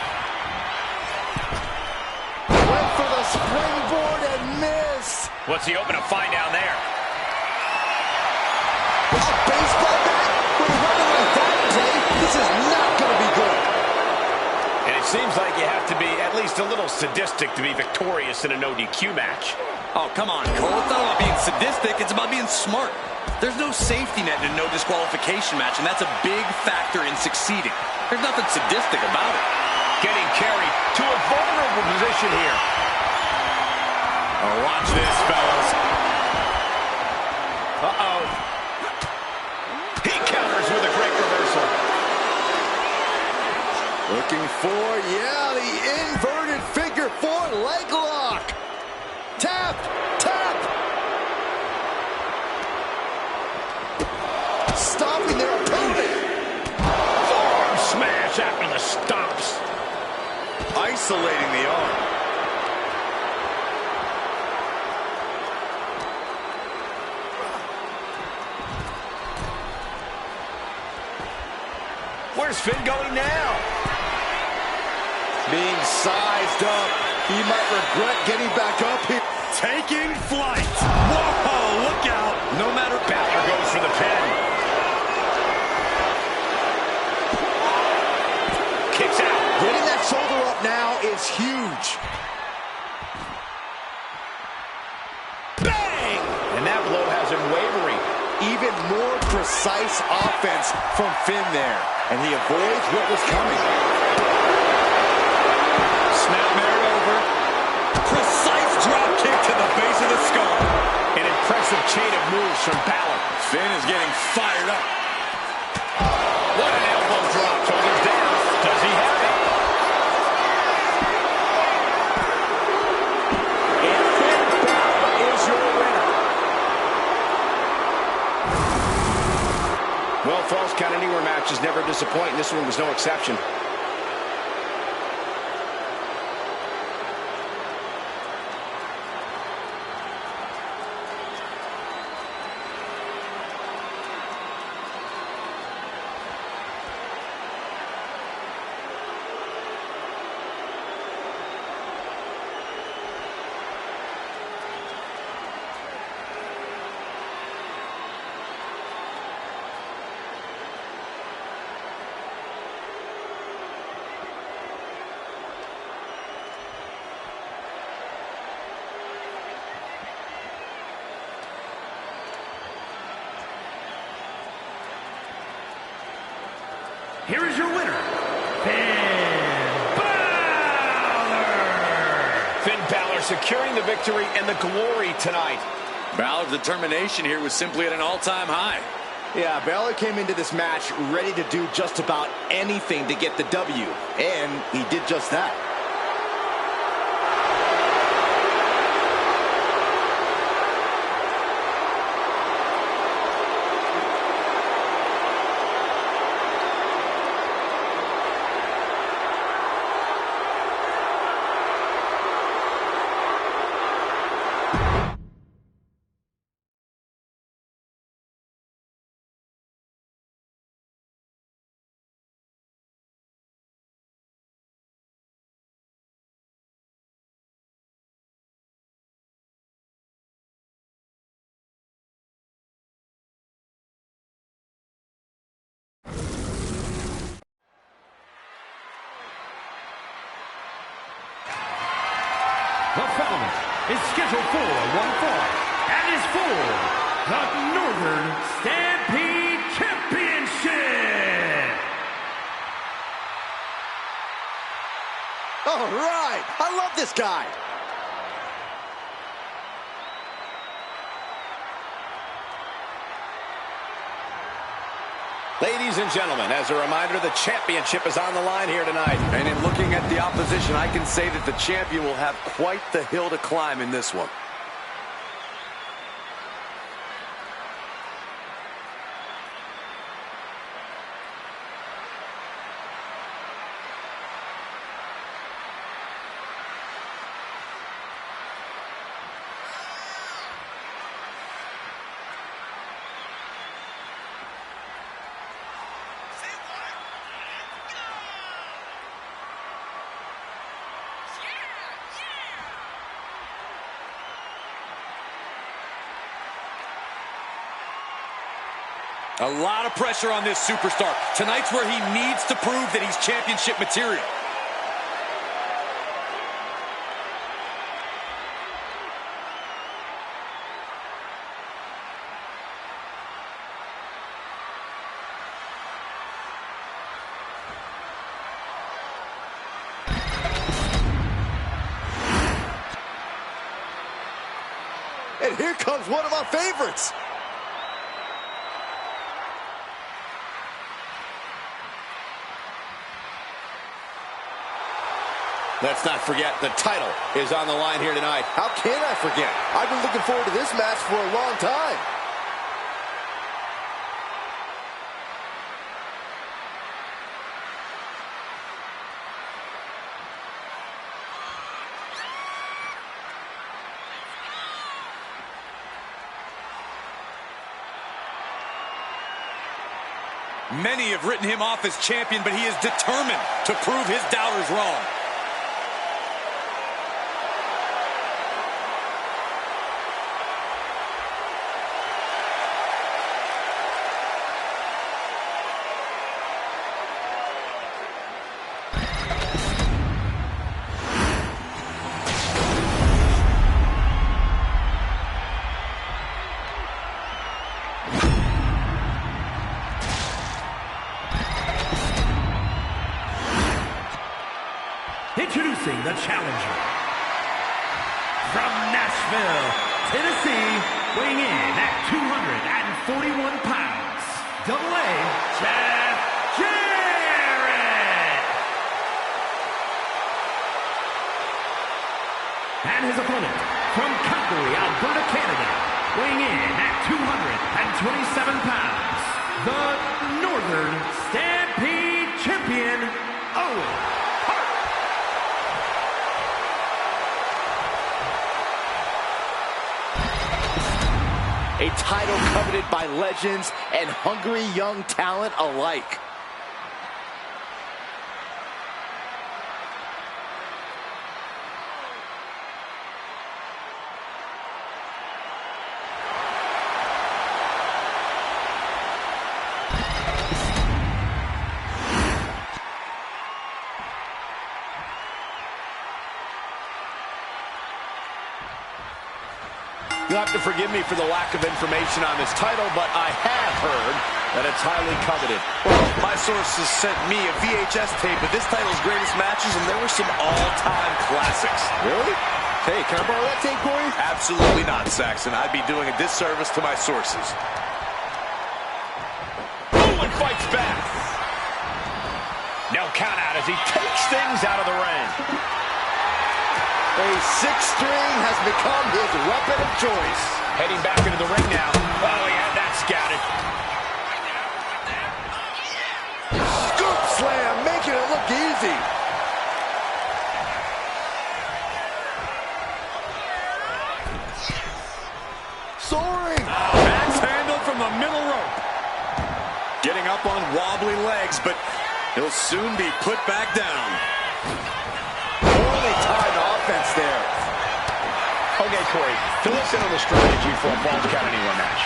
Went for the springboard and missed. What's he hoping to find down there? A baseball bat? With weather like that in play, this is not going to be good. And it seems like you have to be at least a little sadistic to be victorious in a no DQ match. Oh, come on, Cole. It's not about being sadistic. It's about being smart. There's no safety net in a no disqualification match, and that's a big factor in succeeding. There's nothing sadistic about it. Getting carried to a vulnerable position here. Oh, watch this, fellas. Uh-oh. He counters with a great reversal. Looking for, yeah, the inverted figure four leg lock. Tap, tap. Stopping their opponent. Forearm smash after the stomps. Isolating the arm. Where's Finn going now? Being sized up. He might regret getting back up here. Taking flight. Whoa, look out. No matter. Balor goes for the pin. Kicks out. Getting that shoulder up now is huge. Bang! And that blow has him wavering. Even more precise offense from Finn there. And he avoids what was coming. Snap married over. Precise drop kick to the base of the skull. An impressive chain of moves from Balor. Finn is getting fired up. What an elbow drop. Shoulders down. Does he have it? And Finn Balor is your winner. Well, Falls Count Anywhere matches never disappoint, and this one was no exception. Here is your winner, Finn Balor! Finn Balor securing the victory and the glory tonight. Balor's determination here was simply at an all-time high. Yeah, Balor came into this match ready to do just about anything to get the W. And he did just that. The following is scheduled for one fall and is for the Northern Stampede Championship. All right, I love this guy. Ladies and gentlemen, as a reminder, the championship is on the line here tonight. And in looking at the opposition, I can say that the champion will have quite the hill to climb in this one. A lot of pressure on this superstar. Tonight's where he needs to prove that he's championship material. And here comes one of our favorites. Let's not forget, the title is on the line here tonight. How can I forget? I've been looking forward to this match for a long time. Many have written him off as champion, but he is determined to prove his doubters wrong. Introducing the challenger. From Nashville, Tennessee, weighing in at 241 pounds, AA, Jeff Jarrett. And his opponent, from Calgary, Alberta, Canada, weighing in at 227 pounds, the Northern Stampede Champion, Owen. A title coveted by legends and hungry young talent alike. You'll have to forgive me for the lack of information on this title, but I have heard that it's highly coveted. Well, my sources sent me a VHS tape of this title's greatest matches, and there were some all-time classics. Really? Hey, can I borrow that tape, Corey? Absolutely not, Saxon. I'd be doing a disservice to my sources. Owen fights back. No count out as he takes things out of the ring. A sixth string has become his weapon of choice. Heading back into the ring now. Oh, he had that scouted. Scoop slam, making it look easy. Soaring. Axe handle from the middle rope. Getting up on wobbly legs, but he'll soon be put back down. Poorly timed offense there. Okay, Corey, fill us in on the strategy for a Falls Count Anywhere match.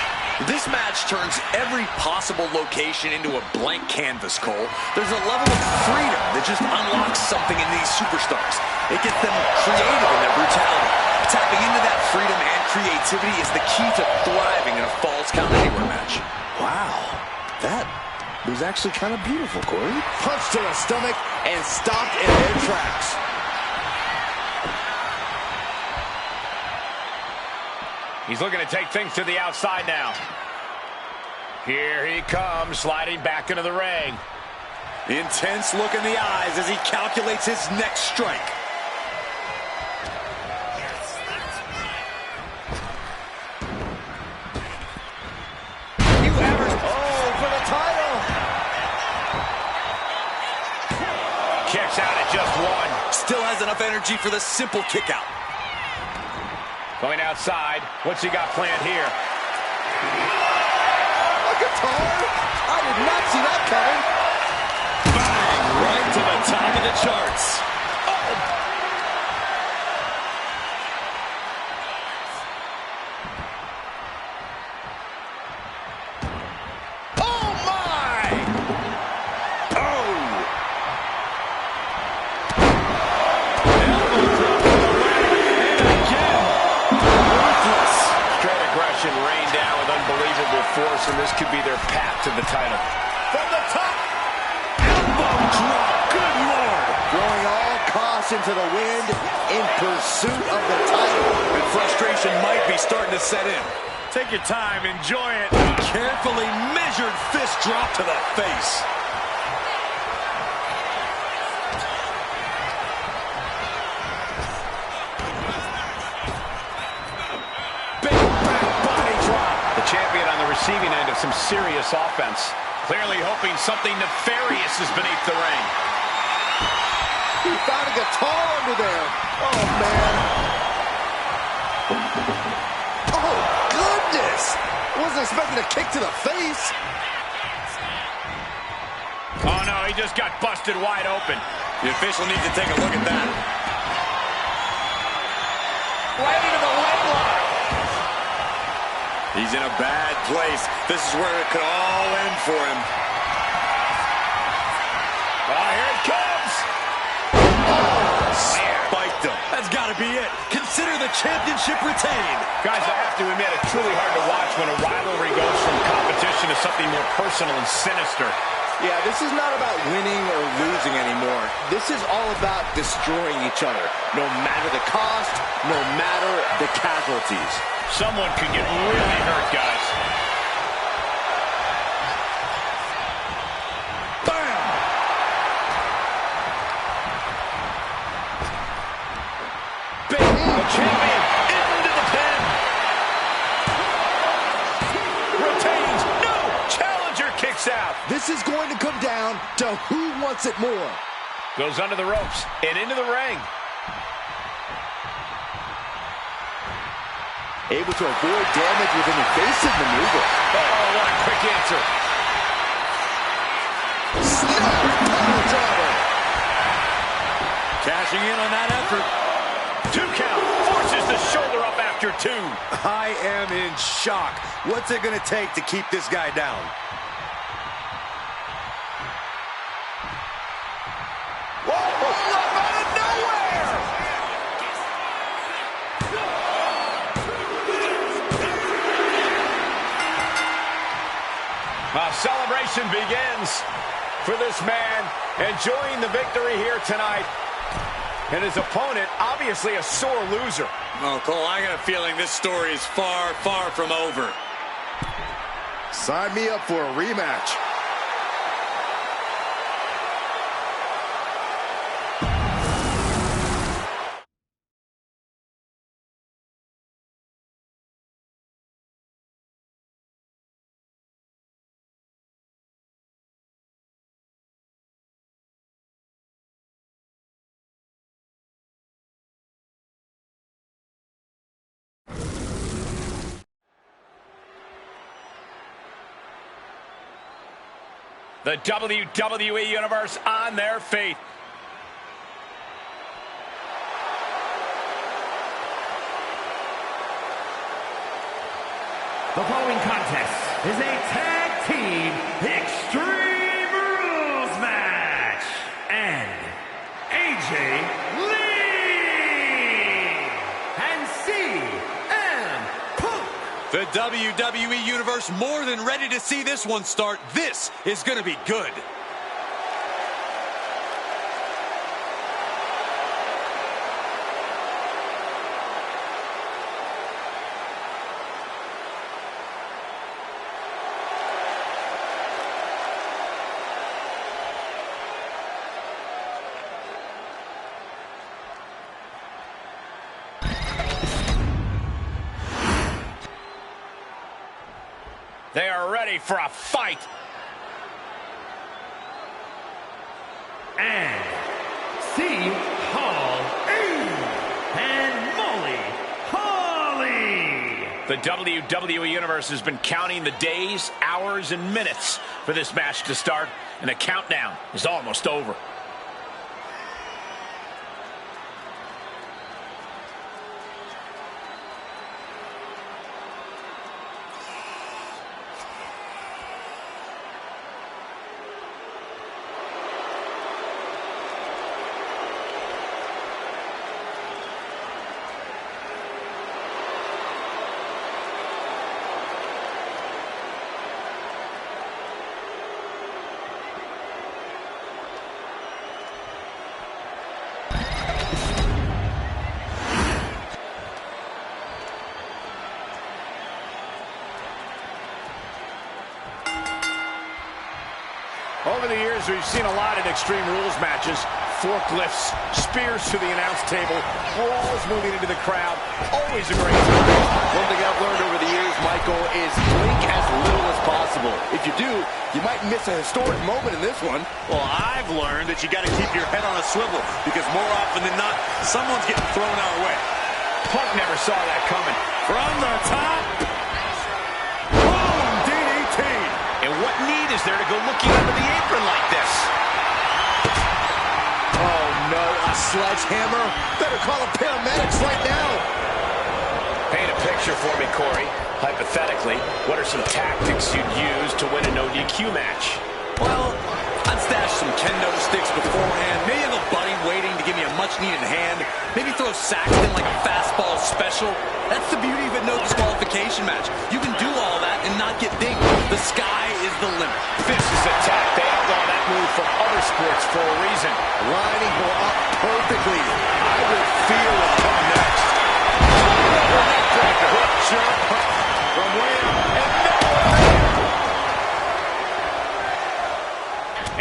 This match turns every possible location into a blank canvas, Cole. There's a level of freedom that just unlocks something in these superstars. It gets them creative in their brutality. Tapping into that freedom and creativity is the key to thriving in a Falls Count Anywhere match. Wow, that was actually kind of beautiful, Corey. Punch to the stomach and stopped in their tracks. He's looking to take things to the outside now. Here he comes, sliding back into the ring. Intense look in the eyes as he calculates his next strike. For the title. Kicks out at just one. Still has enough energy for the simple kick out. Going outside. What's he got planned here? A guitar? I did not see that coming. Bang! Right to the top of the charts. and this could be their path to the title. From the top. Elbow drop. Good Lord. Throwing all caution to the wind in pursuit of the title. And frustration might be starting to set in. Take your time, enjoy it. Carefully measured fist drop to the face. Big back body drop. The champion on the receiving end of some serious offense. Clearly hoping something nefarious is beneath the ring. He found a guitar under there. Oh, man. Oh, goodness. Wasn't expecting a kick to the face. Oh, no, he just got busted wide open. The official needs to take a look at that. Right into the leg lock. He's in a bad place. This is where it could all end for him. Oh, here it comes. Spiked him. That's got to be it. Consider the championship retained. Guys, I have to admit, it's truly hard to watch when a rivalry goes from competition to something more personal and sinister. Yeah, this is not about winning or losing anymore. This is all about destroying each other. No matter the cost, no matter the casualties. Someone could get really hurt, guys. Bam! Big, the champion into the pin. Retains. No! Challenger kicks out. This is going to come down to who wants it more. Goes under the ropes and into the ring. Able to avoid damage with an evasive maneuver. Oh, what a quick answer. Snap! Power driver. Cashing in on that effort. 2 count. Forces the shoulder up after 2. I am in shock. What's it going to take to keep this guy down? Whoa, up out of nowhere! Celebration begins for this man, enjoying the victory here tonight. And his opponent, obviously a sore loser. Oh, Cole, I got a feeling this story is far, far from over. Sign me up for a rematch. The WWE Universe on their feet. The following contest is a tag team Extreme Rules match. And AJ Lee and CM Punk. The WWE Universe more than ready to see this one start. This is going to be good. They are ready for a fight. And Steve Hall and Molly Holly. The WWE Universe has been counting the days, hours, and minutes for this match to start, and the countdown is almost over. Over the years, we've seen a lot in Extreme Rules matches. Forklifts, spears to the announce table, brawls moving into the crowd. Always a great time. One thing I've learned over the years, Michael, is blink as little as possible. If you do, you might miss a historic moment in this one. Well, I've learned that you got to keep your head on a swivel because more often than not, someone's getting thrown our way. Punk never saw that coming. From the top. Boom! DDT! And what need is there to go looking under the apron like this? Oh, no, a sledgehammer? Better call the paramedics right now. Paint a picture for me, Corey. Hypothetically, what are some tactics you'd use to win a no DQ match? Well, I'd stash some kendo sticks beforehand. Maybe have a buddy waiting to give me a much-needed hand. Maybe throw Saxton like a fastball special. That's the beauty of a no disqualification match. You can do all that and not get dinged. The sky is the limit. Vicious attack. They outlaw that move from other sports for a reason. Lining her up perfectly. I would feel it coming next. Hook jump from way up and nowhere.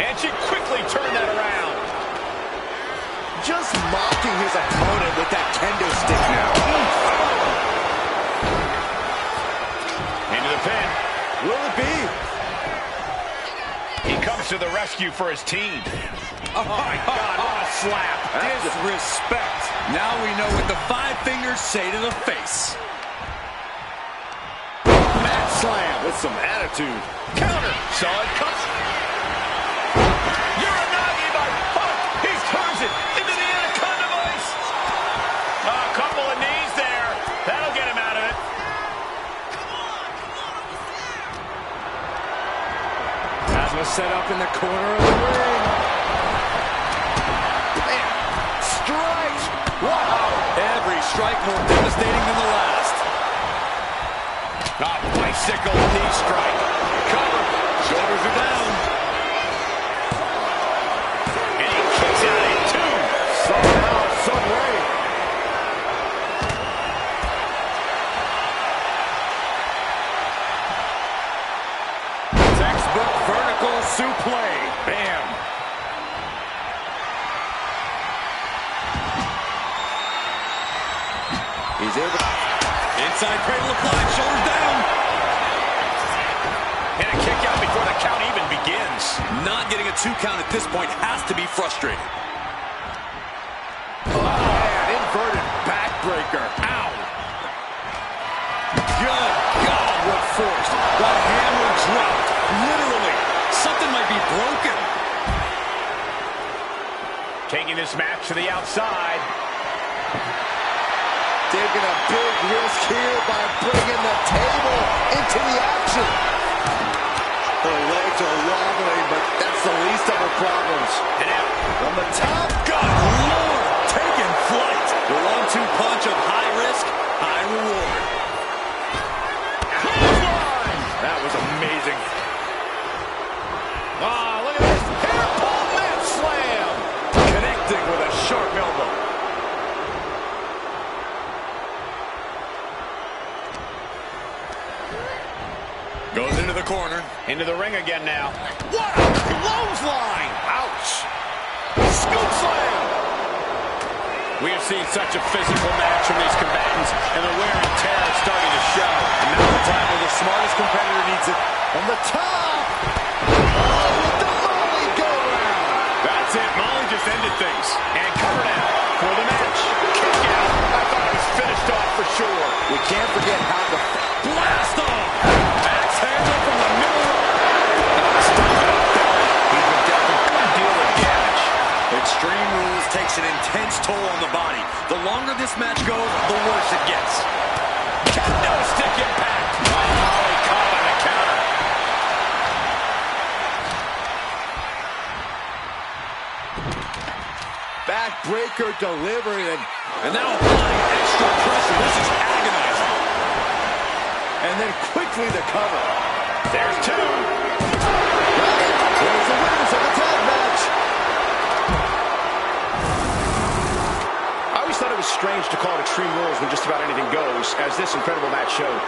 And she quickly turned that around. Just mocking his opponent with that kendo stick now. Into the pin. Will it be? He comes to the rescue for his team. Oh my God, what a slap. Disrespect. Now we know what the five fingers say to the face. Mat slam with some attitude. Counter. Saw it come. Uranagi by Punk. He turns it into the Anaconda Vice. A couple of knees there. That'll get him out of it. Asma set up in the corner of the ring. Man, strikes. Wow. Every strike more devastating than the last. Bicycle knee strike. Cover. Shoulders are down. And he kicks out at two. Somehow, some way. Textbook vertical suplex. Bam. He's able to... Inside cradle applied, shoulders down. And a kick out before the count even begins. Not getting a 2 count at this point has to be frustrating. Oh, man, inverted backbreaker. Ow. Good God, what force. The hammer dropped. Literally, something might be broken. Taking this match to the outside. Taking a big risk here by bringing the table into the action. Her legs are wobbling, but that's the least of her problems. And out. From the top. Good Lord, taking flight. The 1-2 punch of high risk, high reward. Clothesline. That was amazing. Ah, look at this. Hair pull mat slam. Connecting with a sharp elbow. Goes into the corner. Into the ring again now. What a clothesline! Ouch! Scoop slam! We have seen such a physical match from these combatants, and the wear and tear is starting to show. And now the time where the smartest competitor needs it. From the top. Oh, with the Molly go-round. That's it. Molly just ended things. And covered out for the match. Kick out. I thought it was finished off for sure. We can't forget how the... Blast off! Axe handle from the middle rope. Stop it up there. He would definitely deal with damage. Extreme Rules takes an intense toll on the body. The longer this match goes, the worse it gets. Kendo stick impact. Molly caught on the counter. Backbreaker delivery. And now applying extra pressure. This is agonizing. And then quickly the cover. There's two. There's the winners of the tag match. I always thought it was strange to call it Extreme Rules when just about anything goes, as this incredible match showed.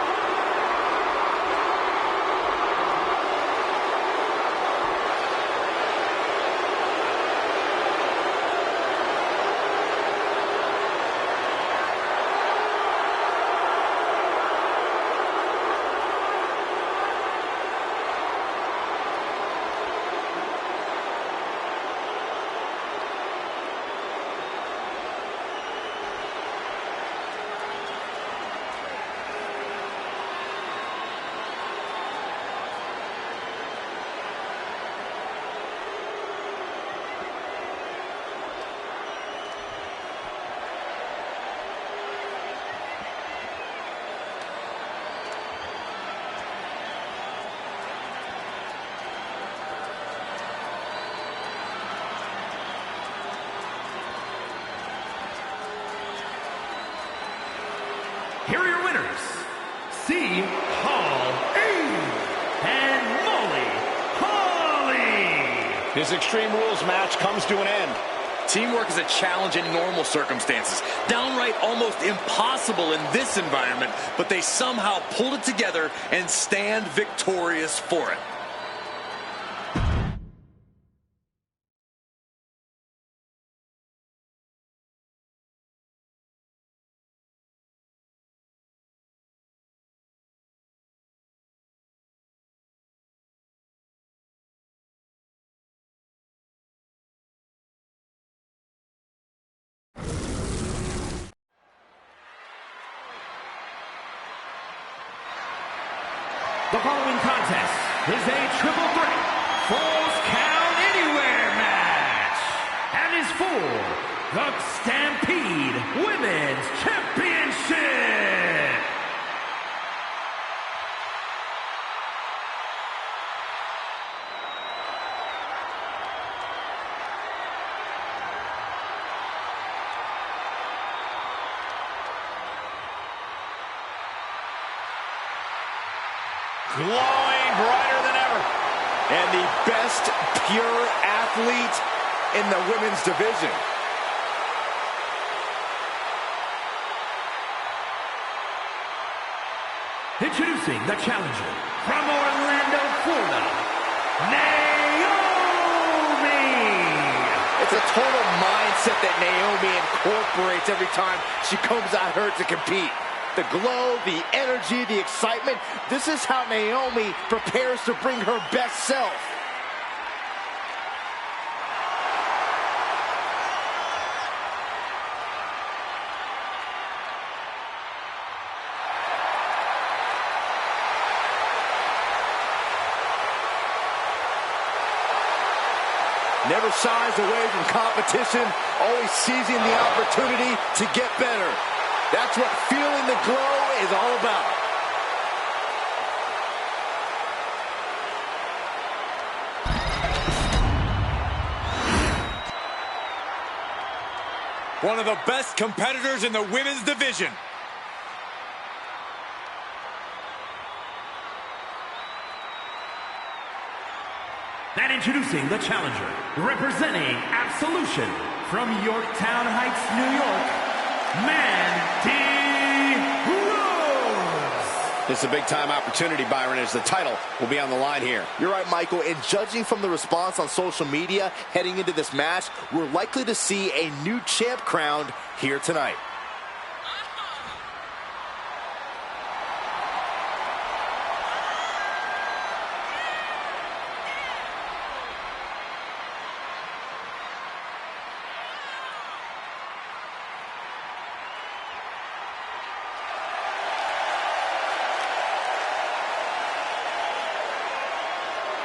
here are your winners, C. Hall and Molly Holly. This Extreme Rules match comes to an end. Teamwork is a challenge in normal circumstances. Downright almost impossible in this environment, but they somehow pulled it together and stand victorious for it. The following contest is a triple threat Falls Count Anywhere match and is for the Stampede Women's Championship. Glowing brighter than ever. And the best pure athlete in the women's division. Introducing the challenger from Orlando, Florida, Naomi. It's a total mindset that Naomi incorporates every time she comes out here to compete. The glow, the energy, the excitement. This is how Naomi prepares to bring her best self. Never shies away from competition, always seizing the opportunity to get better. That's what feeling the glow is all about. One of the best competitors in the women's division. And introducing the challenger, representing Absolution from Yorktown Heights, New York, Mandy Rose. This is a big-time opportunity, Byron, as the title will be on the line here. You're right, Michael, and judging from the response on social media heading into this match, we're likely to see a new champ crowned here tonight.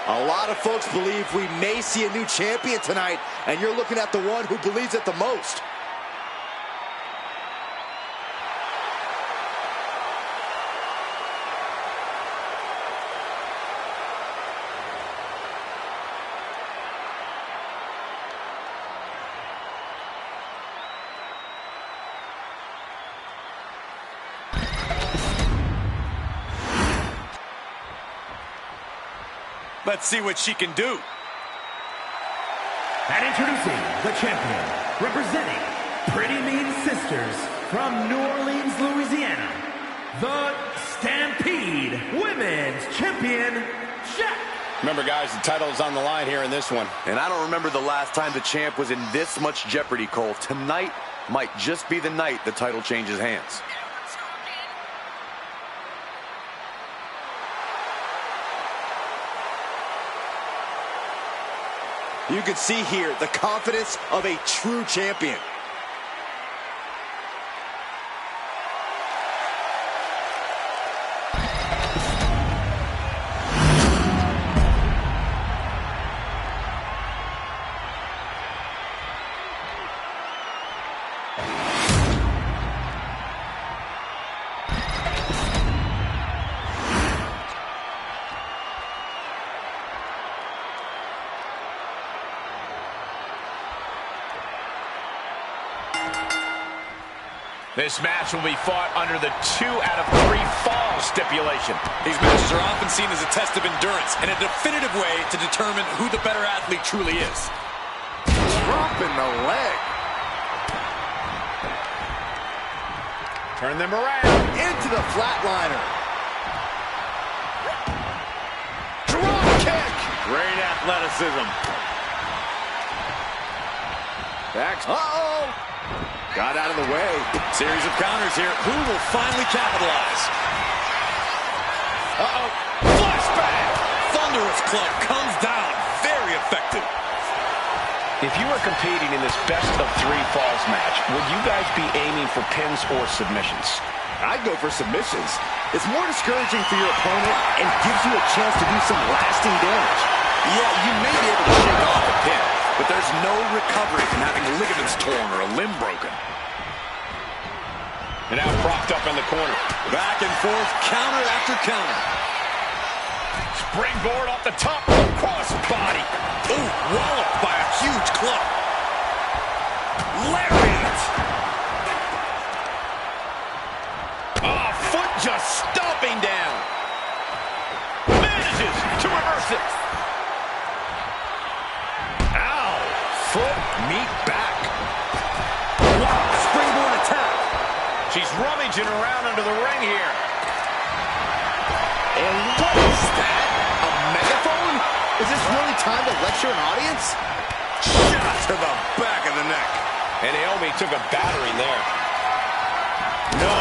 A lot of folks believe we may see a new champion tonight, and you're looking at the one who believes it the most. Let's see what she can do. And introducing the champion, representing Pretty Mean Sisters from New Orleans, Louisiana, the Stampede Women's Champion, Jack. Remember, guys, the title is on the line here in this one. And I don't remember the last time the champ was in this much jeopardy, Cole. Tonight might just be the night the title changes hands. You can see here the confidence of a true champion. This match will be fought under the 2 out of 3 falls stipulation. These matches are often seen as a test of endurance and a definitive way to determine who the better athlete truly is. Dropping the leg. Turn them around. Into the flatliner. Drop kick. Great athleticism. Back. Uh-oh. Got out of the way. Series of counters here. Who will finally capitalize? Uh-oh. Flashback. Thunderous club comes down. Very effective. If you were competing in this best-of-3 falls match, would you guys be aiming for pins or submissions? I'd go for submissions. It's more discouraging for your opponent and gives you a chance to do some lasting damage. Yeah, you may be able to shake off a pin, but there's no recovery from having ligaments torn or a limb broken. And now propped up in the corner. Back and forth, counter after counter. Springboard off the top, cross body. Ooh, walloped by a huge club. Lariat. Oh, foot just stomping down. Manages to reverse it. Ow. Foot, meet back. Wow, springboard attack. She's rummaging around under the ring here. And what is that? A megaphone? Is this really time to lecture an audience? Shot to the back of the neck. And Naomi took a battering there. No.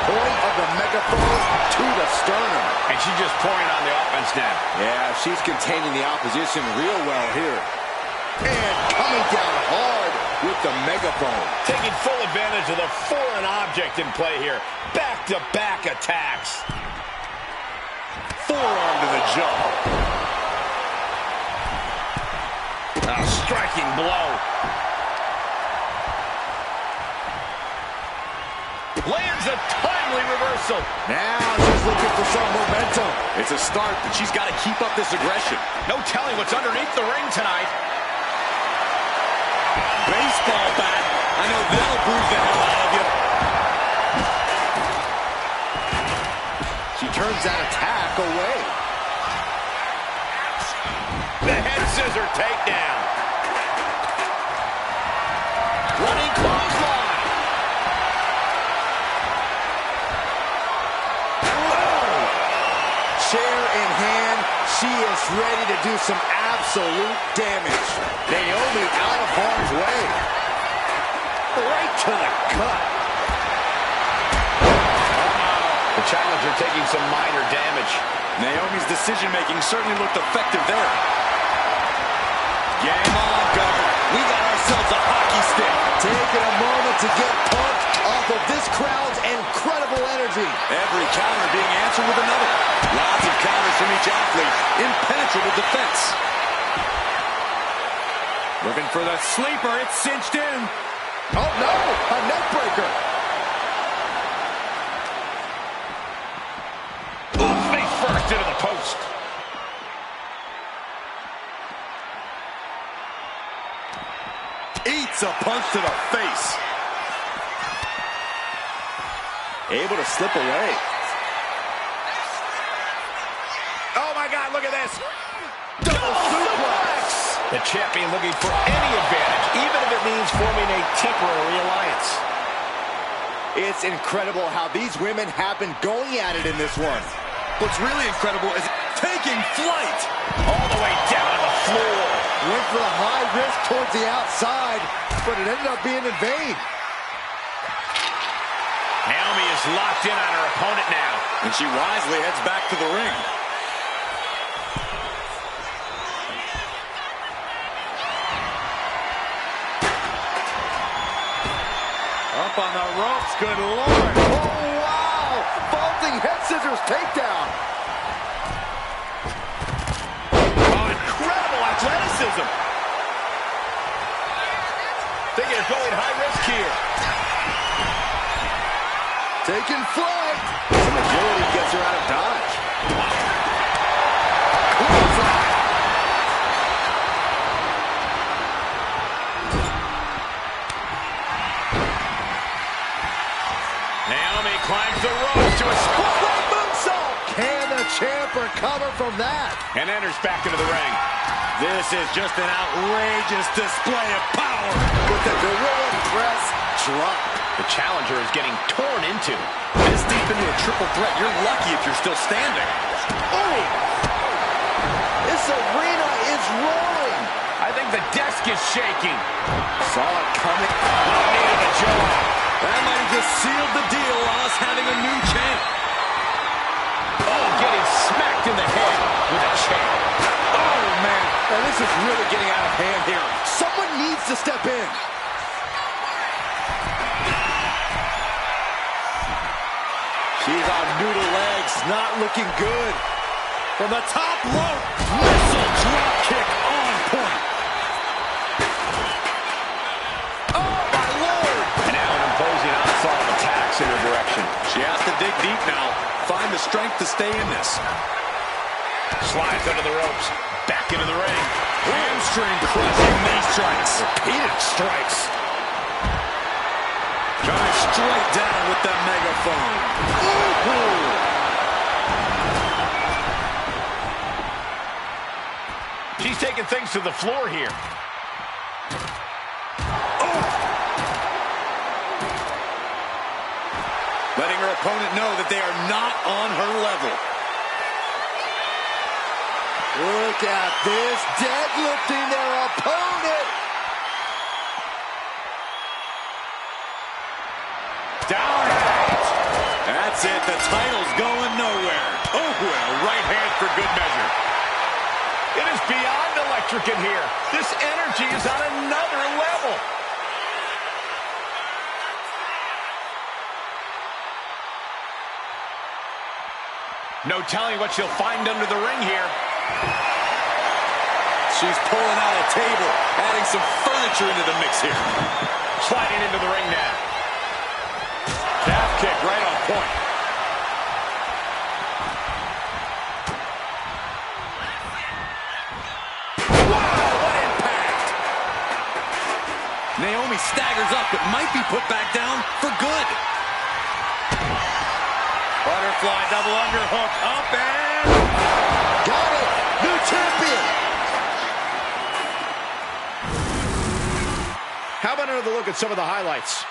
Point of the megaphone to the sternum. And she's just pouring on the offense now. Yeah, she's containing the opposition real well here. And coming down hard with the megaphone. Taking full advantage of the foreign object in play here. Back-to-back attacks. Forearm to the jaw. A striking blow. Lands a timely reversal. Now she's looking for some momentum. It's a start, but she's got to keep up this aggression. No telling what's underneath the ring tonight. Baseball bat. I know that'll bruise the hell out of you. She turns that attack away. The head scissor takedown. Running clothesline. Chair in hand, she is ready to do some absolute damage. Naomi out of harm's way. Right to the gut. The challenger taking some minor damage. Naomi's decision-making certainly looked effective there. Game on, Governor. We got ourselves a hockey stick. Taking a moment to get pumped off of this crowd's incredible energy. Every counter being answered with another. Lots of counters from each athlete. Impenetrable defense. Looking for the sleeper. It's cinched in. Oh, no. A neck breaker. Face first into the post. Eats a punch to the face. Able to slip away. Oh, my God, look at this. Double suplex. The champion looking for any advantage, even if it means forming a temporary alliance. It's incredible how these women have been going at it in this one. What's really incredible is taking flight. All the way down to the floor. Went for the high risk towards the outside, but it ended up being in vain. Naomi is locked in on her opponent now. And she wisely heads back to the ring. Up on the ropes, good Lord. Oh, wow! Vaulting head scissors takedown. Oh, incredible athleticism. Thinking of going high risk here. Taking flight. Some agility gets her out of dodge. Clothesline. And enters back into the ring. This is just an outrageous display of power. With the gorilla press drop. The challenger is getting torn into. This deep into a triple threat, you're lucky if you're still standing. Oh! This arena is roaring. I think the desk is shaking. Saw it coming. Oh, knee to the jaw. That might have just sealed the deal on us having a new champ. Oh, getting smacked in the head with a chair. Oh, man. Now, this is really getting out of hand here. Someone needs to step in. She's on noodle legs, not looking good. From the top rope, missile drop kick on point. Oh, my Lord. And now an imposing onslaught of attacks in her direction. She has to dig deep now. Find the strength to stay in this. Slides under the ropes. Back into the ring. Hamstring crushing knee strikes. Repeated strikes. Coming straight down with the megaphone. Ooh. She's taking things to the floor here. Letting her opponent know that they are not on her level. Look at this, deadlifting their opponent. Down and out. That's it. The title's going nowhere. Oh, and a right hand for good measure. It is beyond electric in here. This energy is on another level. No telling what she'll find under the ring here. She's pulling out a table, adding some furniture into the mix here. Sliding into the ring now. Calf kick right on point. Wow, what impact! Naomi staggers up, but might be put back down for good. Butterfly double underhook, up and... Got it. New champion. How about another look at some of the highlights?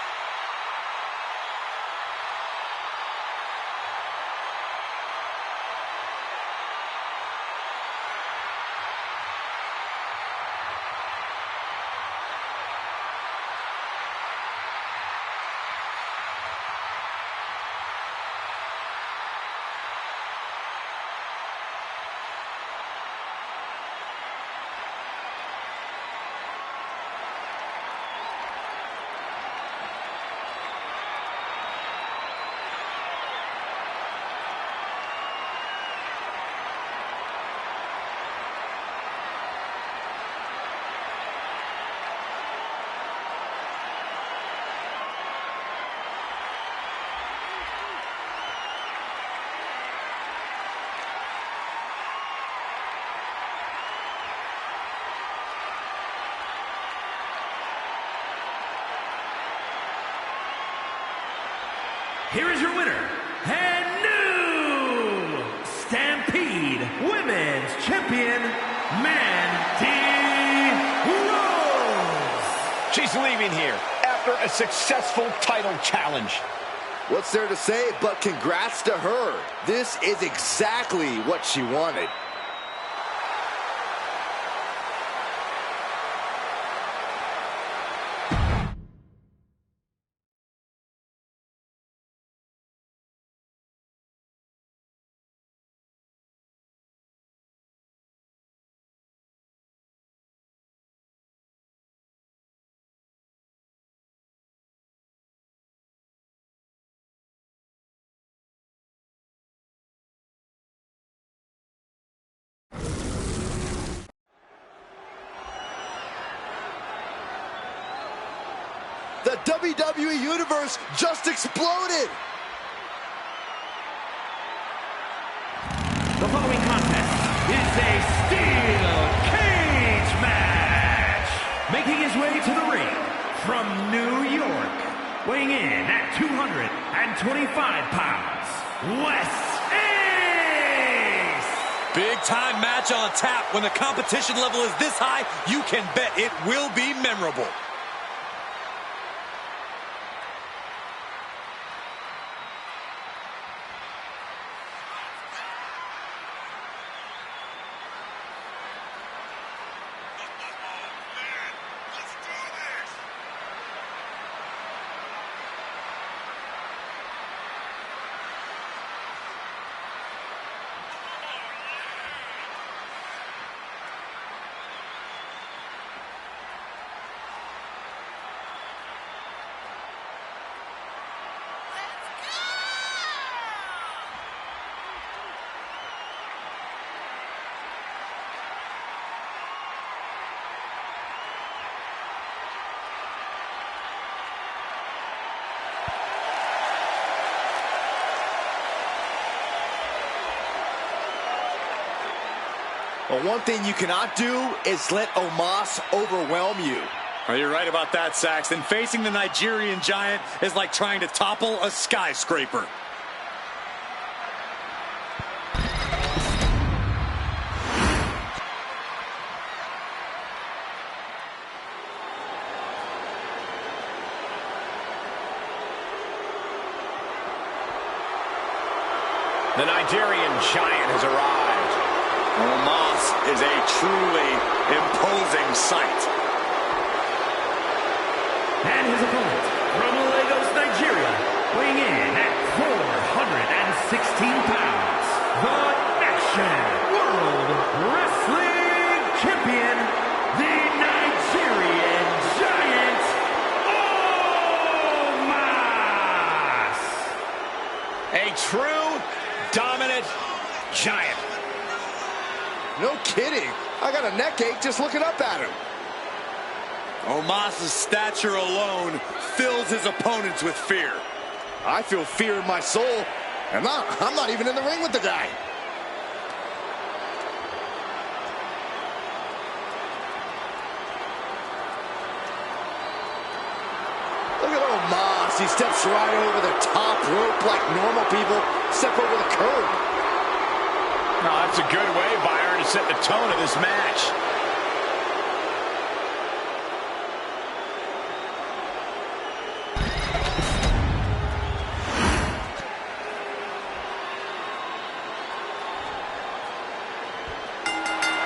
Here is your winner, and new Stampede Women's Champion, Mandy Rose. She's leaving here after a successful title challenge. What's there to say but congrats to her. This is exactly what she wanted. The WWE Universe just exploded! The following contest is a steel cage match. Making his way to the ring from New York, weighing in at 225 pounds, West Ace! Big time match on tap. When the competition level is this high, you can bet it will be memorable. Well, one thing you cannot do is let Omos overwhelm you. Are you right about that, Saxton? Facing the Nigerian giant is like trying to topple a skyscraper. The Nigerian giant has arrived. Omos is a truly imposing sight. And his opponent from Lagos, Nigeria, weighing in at 416 pounds, the Action World Wrestling Champion, the Nigerian Giant, Omos! A true dominant giant. No kidding. I got a neck ache just looking up at him. Omos' stature alone fills his opponents with fear. I feel fear in my soul, and I'm not even in the ring with the guy. Look at Omos. He steps right over the top rope like normal people step over the curb. No, that's a good way, Byron, to set the tone of this match.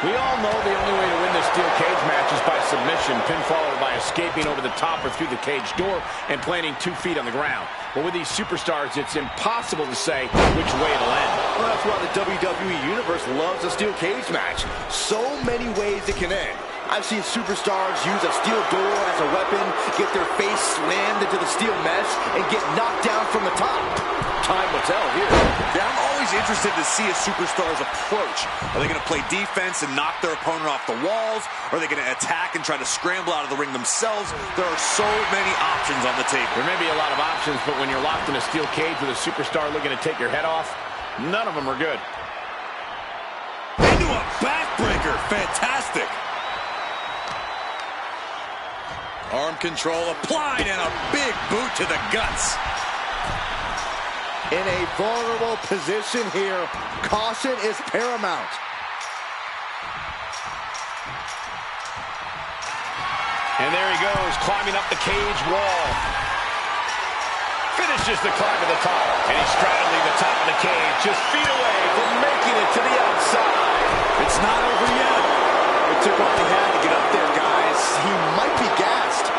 We all know the only way to win this steel cage match is by submission, pinfall, or by escaping over the top or through the cage door and planting 2 feet on the ground. But with these superstars, it's impossible to say which way it'll end. Well, that's why the WWE Universe loves a steel cage match. So many ways it can end. I've seen superstars use a steel door as a weapon, get their face slammed into the steel mesh, and get knocked down from the top. Time will tell here. Yeah, I'm always interested to see a superstar's approach. Are they going to play defense and knock their opponent off the walls? Are they going to attack and try to scramble out of the ring themselves? There are so many options on the table. There may be a lot of options, but when you're locked in a steel cage with a superstar looking to take your head off, none of them are good. Into a backbreaker. Fantastic. Arm control applied and a big boot to the guts. In a vulnerable position here, caution is paramount. And there he goes, climbing up the cage wall. Finishes the climb to the top. And he's straddling the top of the cage, just feet away from making it to the outside. It's not over yet. It took all he had to get up there, guys. He might be gassed.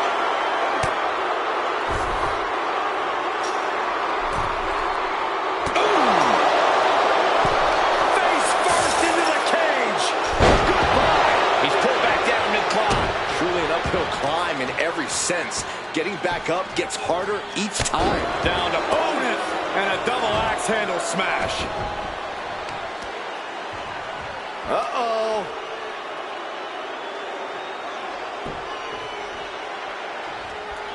Climb in every sense. Getting back up gets harder each time. Down to opponent and a double axe handle smash. Uh-oh.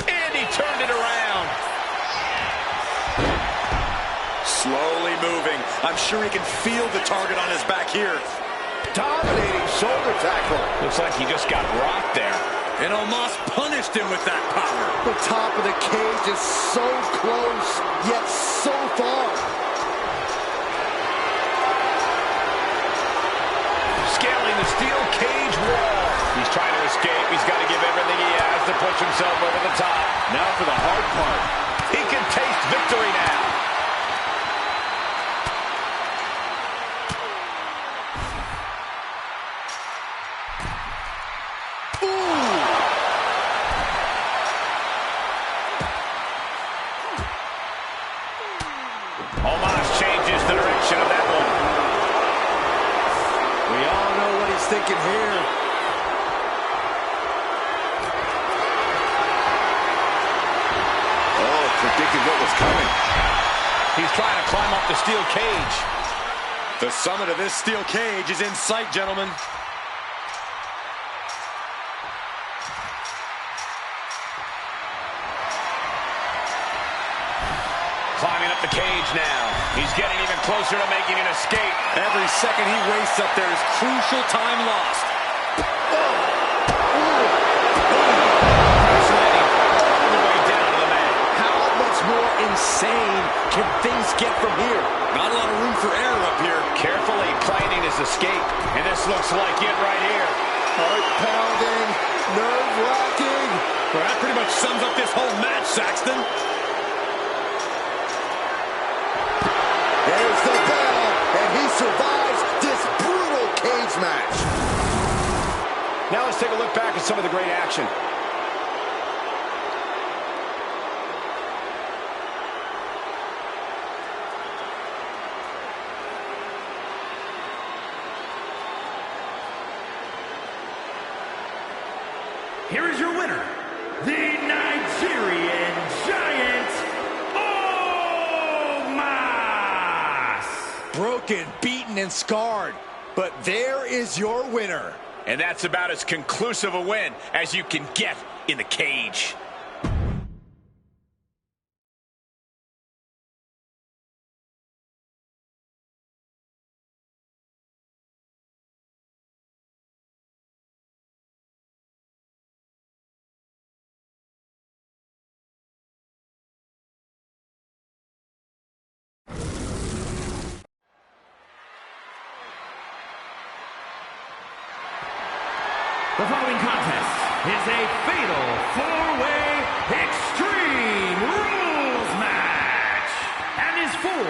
And he turned it around. Slowly moving. I'm sure he can feel the target on his back here. Dominating shoulder tackle. Looks like he just got rocked there. And Omos punished him with that power. The top of the cage is so close, yet so far. escape. He's got to give everything he has to push himself over the top. Now for the hard part. He can taste victory now. Almost changes the direction of that one. We all know what he's thinking here. Oh, predicted what was coming. He's trying to climb up the steel cage. The summit of this steel cage is in sight, gentlemen. Climbing up the cage now. He's getting even closer to making an escape. Every second he wastes up there is crucial time lost. Crash landing all the way down to the mat. How much more insane can things get from here? Not a lot of room for error up here. Carefully planning his escape. And this looks like it right here. Heart pounding, nerve-wracking. Well, that pretty much sums up this whole match, Saxton. There's the bell, and he survives this brutal cage match. Now let's take a look back at some of the great action. Here is your winner, the Nigerian Giant, Omos. Broken, beaten, and scarred. But there is your winner. And that's about as conclusive a win as you can get in the cage. The following contest is a fatal four-way Extreme Rules match and is for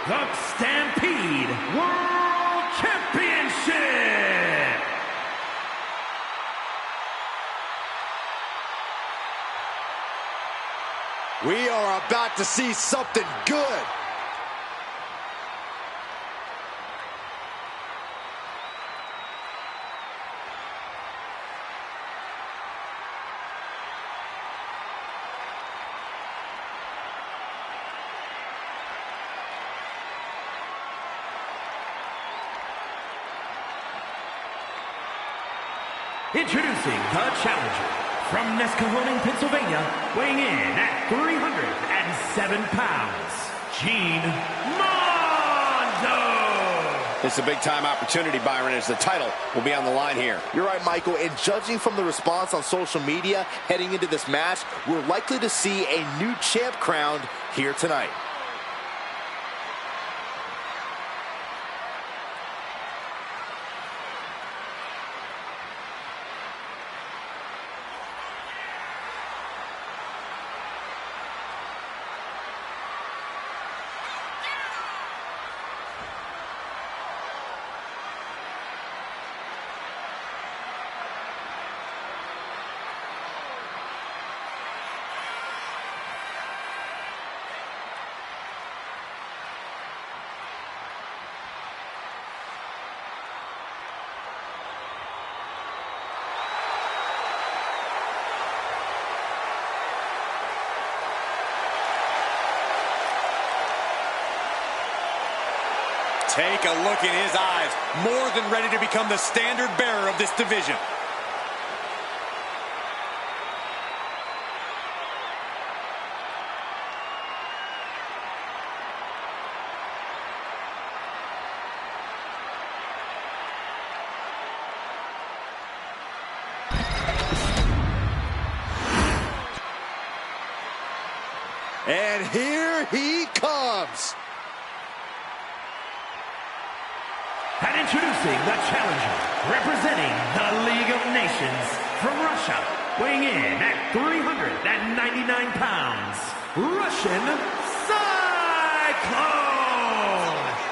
the Stampede World Championship. We are about to see something good. Introducing the challenger from Nescahoning, Pennsylvania, weighing in at 307 pounds, Gene Mondo. It's a big-time opportunity, Byron, as the title will be on the line here. You're right, Michael, and judging from the response on social media heading into this match, we're likely to see a new champ crowned here tonight. Take a look in his eyes. More than ready to become the standard bearer of this division. And here he comes. And introducing the challenger, representing the League of Nations from Russia, weighing in at 399 pounds, Russian Cyclone!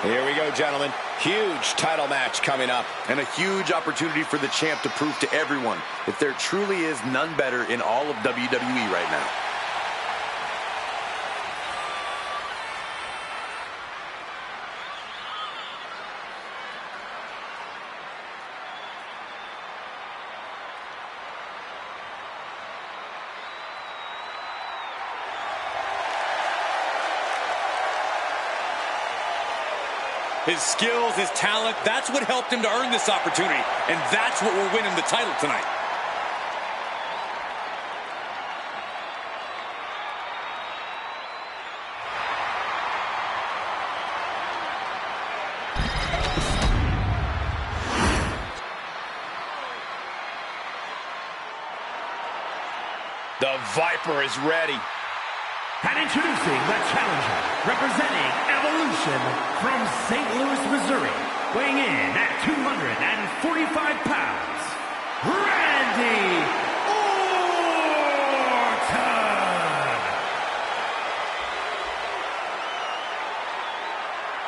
Here we go, gentlemen. Huge title match coming up. And a huge opportunity for the champ to prove to everyone that there truly is none better in all of WWE right now. His skills, his talent, that's what helped him to earn this opportunity. And that's what will win him the title tonight. The Viper is ready. And introducing the challenger, representing Evolution from St. Louis, Missouri, weighing in at 245 pounds, Randy Orton!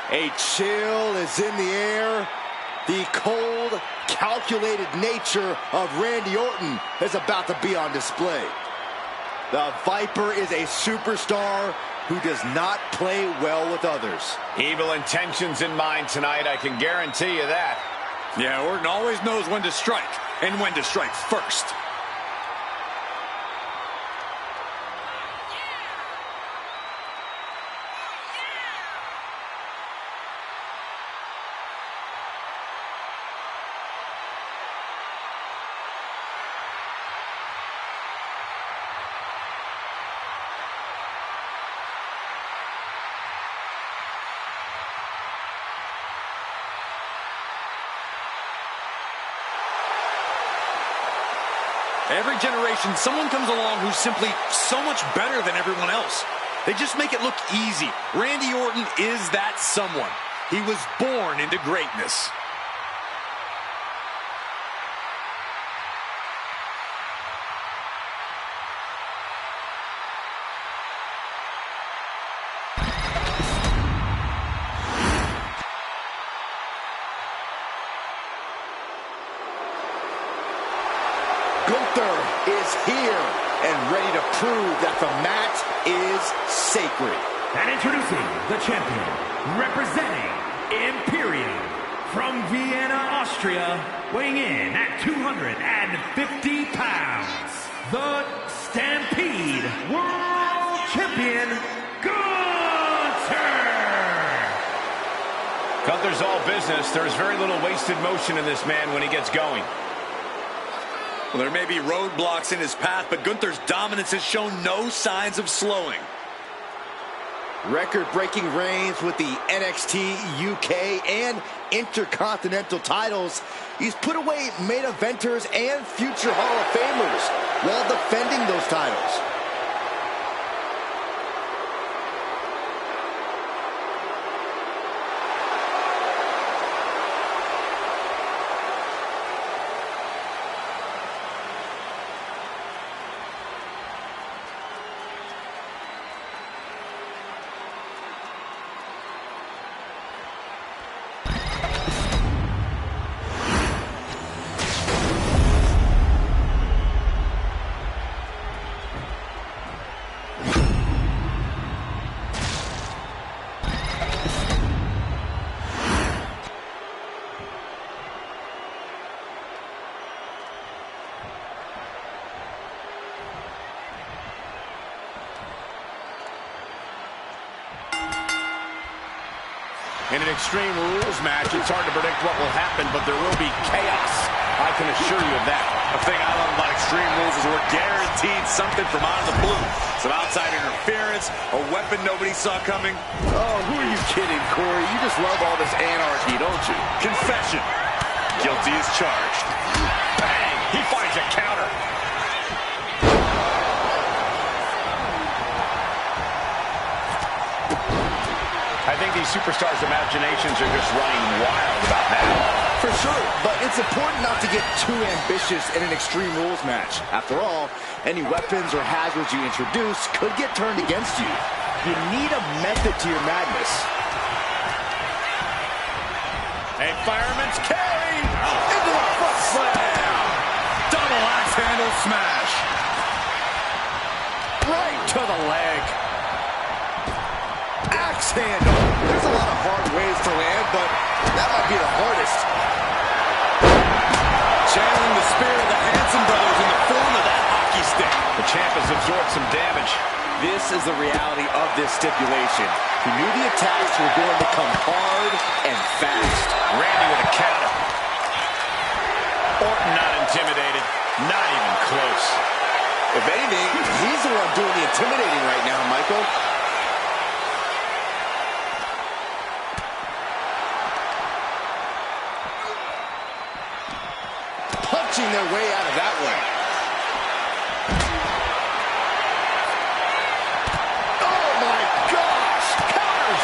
A chill is in the air. The cold, calculated nature of Randy Orton is about to be on display. The Viper is a superstar who does not play well with others. Evil intentions in mind tonight, I can guarantee you that. Yeah, Orton always knows when to strike, and when to strike first. Every generation, someone comes along who's simply so much better than everyone else. They just make it look easy. Randy Orton is that someone. He was born into greatness. Gunther is here and ready to prove that the match is sacred. And introducing the champion, representing Imperium from Vienna, Austria, weighing in at 250 pounds, the Stampede World Champion, Gunther! Gunther's all business. There's very little wasted motion in this man when he gets going. Well, there may be roadblocks in his path, but Gunther's dominance has shown no signs of slowing. Record-breaking reigns with the NXT, UK, and Intercontinental titles. He's put away main eventers and future Hall of Famers while defending those titles. In an Extreme Rules match, it's hard to predict what will happen, but there will be chaos. I can assure you of that. The thing I love about Extreme Rules is we're guaranteed something from out of the blue. Some outside interference, a weapon nobody saw coming. Oh, who are you kidding, Corey? You just love all this anarchy, don't you? Confession. Guilty as charged. Bang! He finds a counter. I think these superstars' imaginations are just running wild about now. For sure, but it's important not to get too ambitious in an Extreme Rules match. After all, any weapons or hazards you introduce could get turned against you. You need a method to your madness. A fireman's carry into the front slam. Double axe handle smash. Right to the leg. Axe handle. There's a lot of hard ways to land, but that might be the hardest. Channeling the spirit of the Hanson brothers in the form of that hockey stick. The champ has absorbed some damage. This is the reality of this stipulation. He knew the attacks were going to come hard and fast. Randy with a counter. Orton not intimidated. Not even close. If anything, he's the one doing the intimidating right now, Michael. Punching their way out of that one. Oh my gosh! Counters!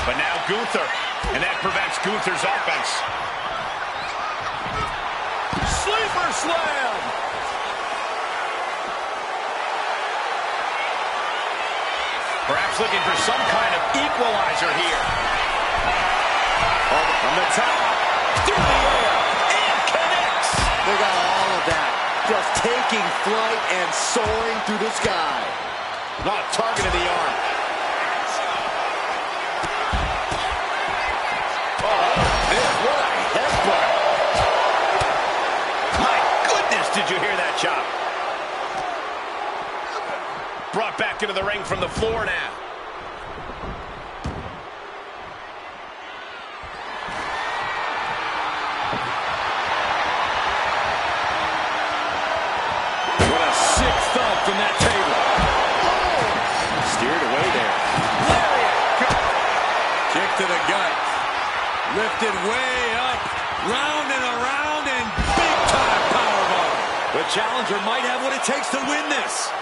But now Gunther, and that prevents Gunther's offense. Sleeper slam! Perhaps looking for some kind of equalizer here. From the top, through the air, and connects! They got all of that. Just taking flight and soaring through the sky. Not a target of the arm. What a headbutt! My goodness, did you hear that chop? Brought back into the ring from the floor now. What a sick thump from that table. Oh! Steered away there. Kick to the gut. Lifted way up. Round and around and big time powerbomb. The challenger might have what it takes to win this.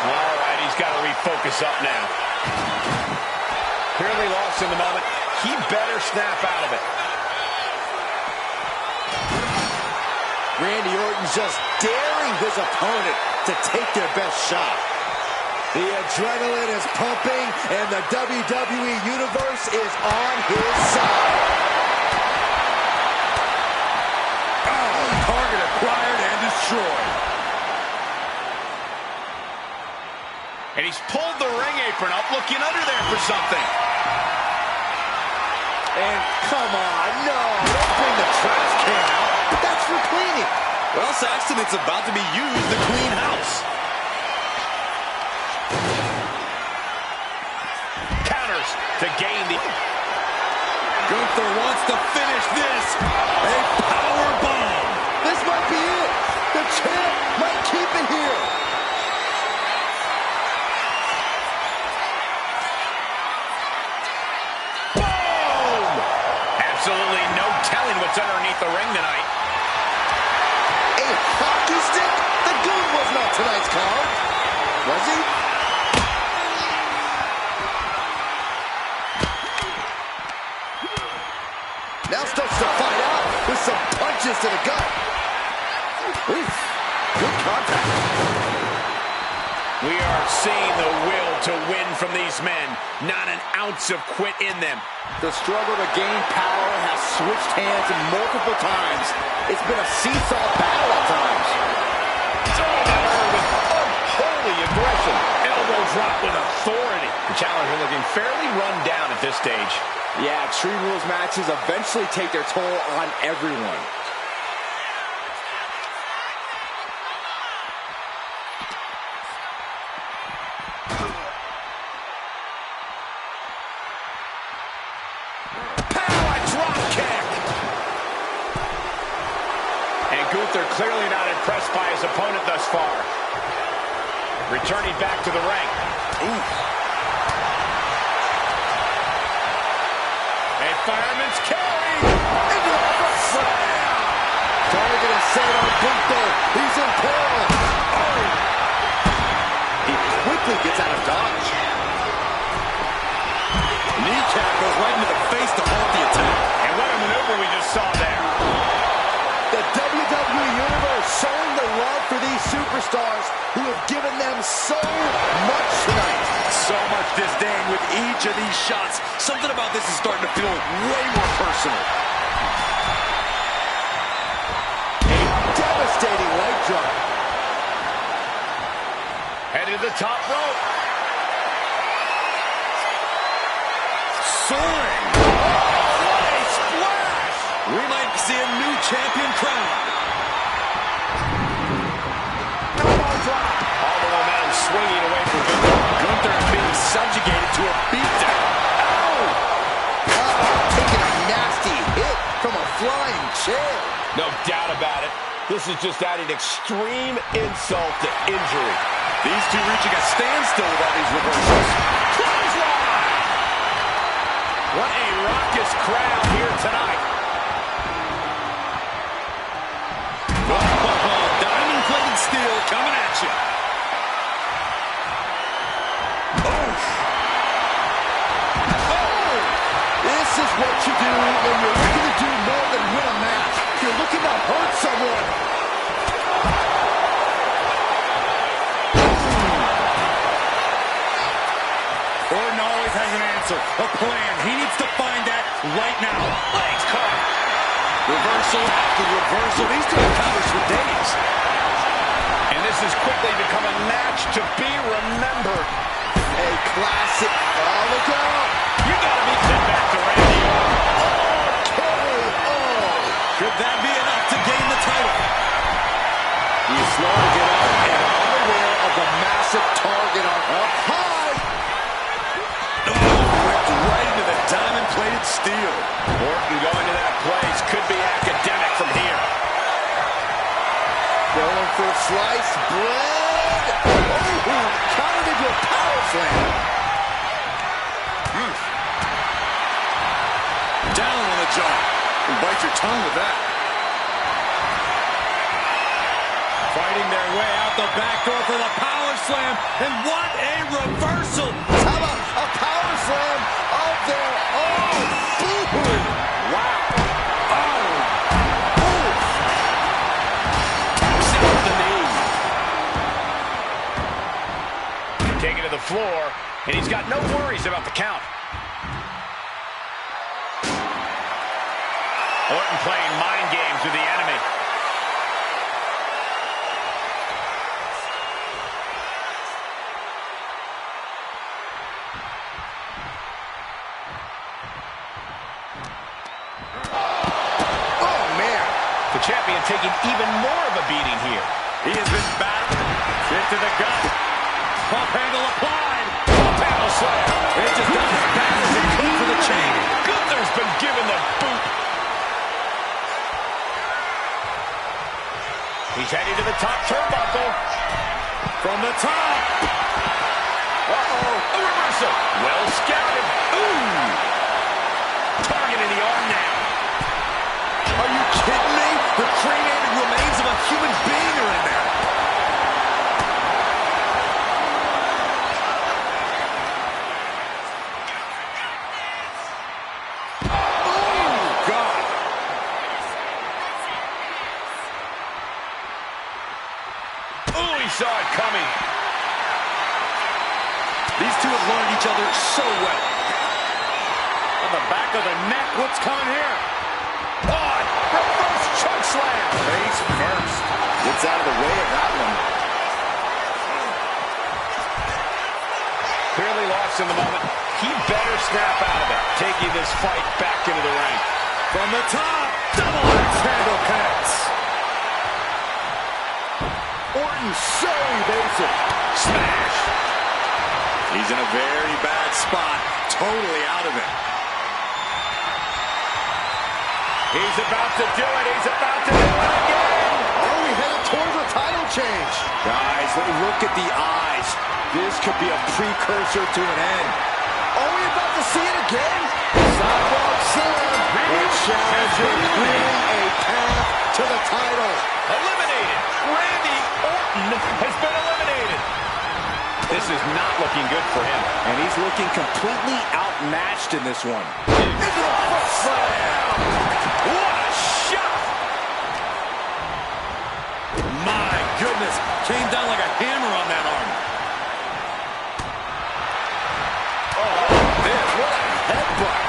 All right, he's got to refocus up now. Clearly lost in the moment. He better snap out of it. Randy Orton's just daring his opponent to take their best shot. The adrenaline is pumping, and the WWE Universe is on his side. Oh, target acquired and destroyed. And he's pulled the ring apron up, looking under there for something. And come on, no, don't bring the trash can out. That's for cleaning. Well, Saxton, it's about to be used to clean house. Counters to gain the... Gunther wants to finish this. A power bomb. This might be it. The champ might keep it here. Boom! Absolutely no telling what's underneath the ring tonight. A hockey stick? The Goon was not tonight's card. Was he? Now starts to fight out with some punches to the gut. Oof. Good contact. We are seeing the will to win from these men. Not an ounce of quit in them. The struggle to gain power has switched hands multiple times. It's been a seesaw battle at times. With unholy aggression. Elbow drop with authority. The challenger looking fairly run down at this stage. Yeah, Extreme Rules matches eventually take their toll on everyone. Power drop kick. And Gunther clearly not impressed by his opponent thus far. Returning back to the ring. Ooh. A fireman's carry into the front slam. Target is set on Gunther. He's in peril. Oh. He Ripley gets out of dodge. Kneecap goes right into the face to halt the attack. And what a maneuver we just saw there. The WWE Universe showing the love for these superstars who have given them so much tonight. So much disdain with each of these shots. Something about this is starting to feel way more personal. A devastating leg drop. Headed to the top rope. Soaring. Oh, what a splash. We might see a new champion crowned. All the momentum swinging away from Gunther. Gunther is being subjugated to a beatdown. Taking a nasty hit from a flying chair. No doubt about it. This is just adding extreme insult to injury. These two reaching a standstill with all these reversals. Clothesline! What a raucous crowd here tonight. Diamond-plated steel coming at you. This is what you do when you're looking to do more than win a match. You're looking to hurt someone. Orton always has an answer, a plan. He needs to find that right now. Legs caught. Reversal after reversal. These two have counters for days. And this has quickly become a match to be remembered. A classic. Oh, look out. You gotta be sent back to Randy Orton. Oh, Could that be enough to gain the title? he's slow to get up and unaware of the massive target on up high. Ripped right into the diamond-plated steel. Orton going to that place could be academic from here. Going for sliced bread. Oh, countered into a power slam. Down on the jaw. And bite your tongue with that. Fighting their way out the back door for the power slam. And what a reversal. How about a power slam of their own? Boom. Wow. Taken to the floor, and he's got no worries about the count. Orton playing mind games with the enemy. Oh, man. The champion taking even more of a beating here. He has been battered. Hit to the gut. Pump handle applied. Pump handle slam. It just doesn't as bad as it could for the chain. Gunther's been given the boot. He's heading to the top turnbuckle. From the top. Uh-oh. A reversal. Well scouted. Ooh. Targeting the arm now. Are you kidding me? The cremated remains of a human being are in there. Saw it coming. These two have learned each other so well. On the back of the neck, what's coming here? Oh, reverse choke slam. Face first. Gets out of the way of that one. Clearly lost in the moment. He better snap out of it, taking this fight back into the ring. From the top, double axe handle connects. Orton so evasive. Smash. He's in a very bad spot, totally out of it. He's about to do it. He's about to do it again. Are we headed towards a title change? Guys, look at the eyes. This could be a precursor to an end. Are we about to see it again? Sidewalk slam. The challenger clearing a path to the title. Eliminated. Randy Orton has been eliminated. This is not looking good for him. And he's looking completely outmatched in this one. Into the front slam. What a shot! My goodness, came down like a hammer on that arm. What a headbutt.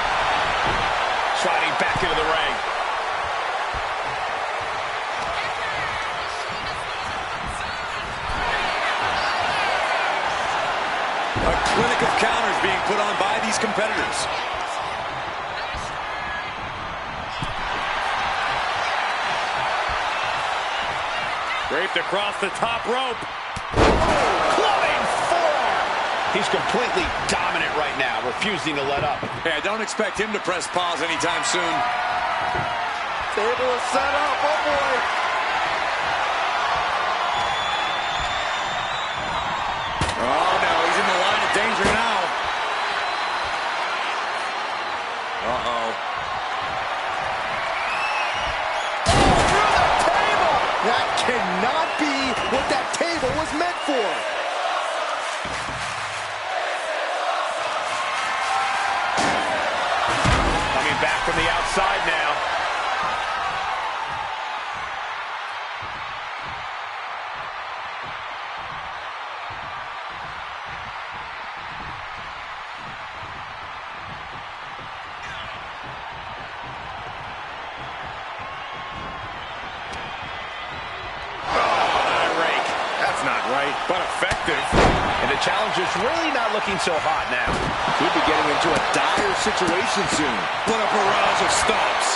Sliding back into the ring. A clinic of counters being put on by these competitors. Draped across the top rope. Clubbing forearm. He's completely dominant right now, refusing to let up. Yeah, don't expect him to press pause anytime soon. Table is set up. Oh, boy. Oh, no, he's in the line of danger now. Uh-oh. Through the table. That cannot be what that table was meant for. Coming back from the outside now. But effective. And the challenger's really not looking so hot now. Could be getting into a dire situation soon. What a barrage of stomps.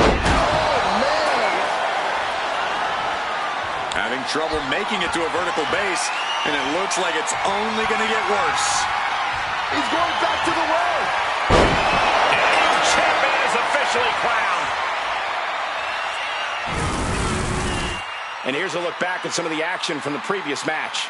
Oh, man. Having trouble making it to a vertical base, and it looks like it's only going to get worse. He's going back to the well. Champion is officially crowned. And here's a look back at some of the action from the previous match.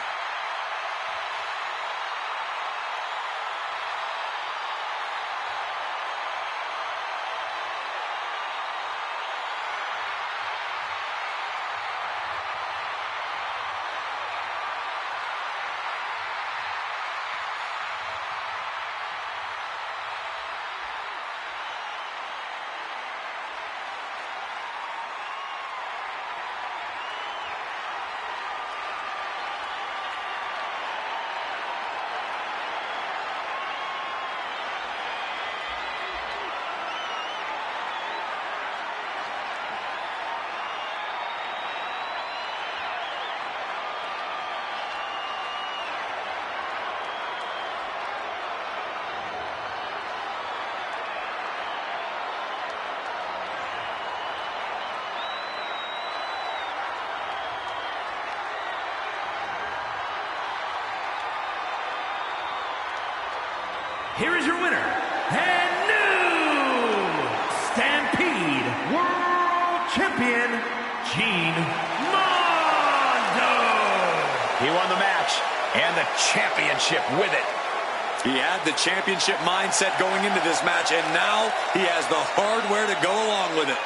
Here is your winner, and new Stampede World Champion, Gene Mondo. He won the match and the championship with it. He had the championship mindset going into this match, and now he has the hardware to go along with it.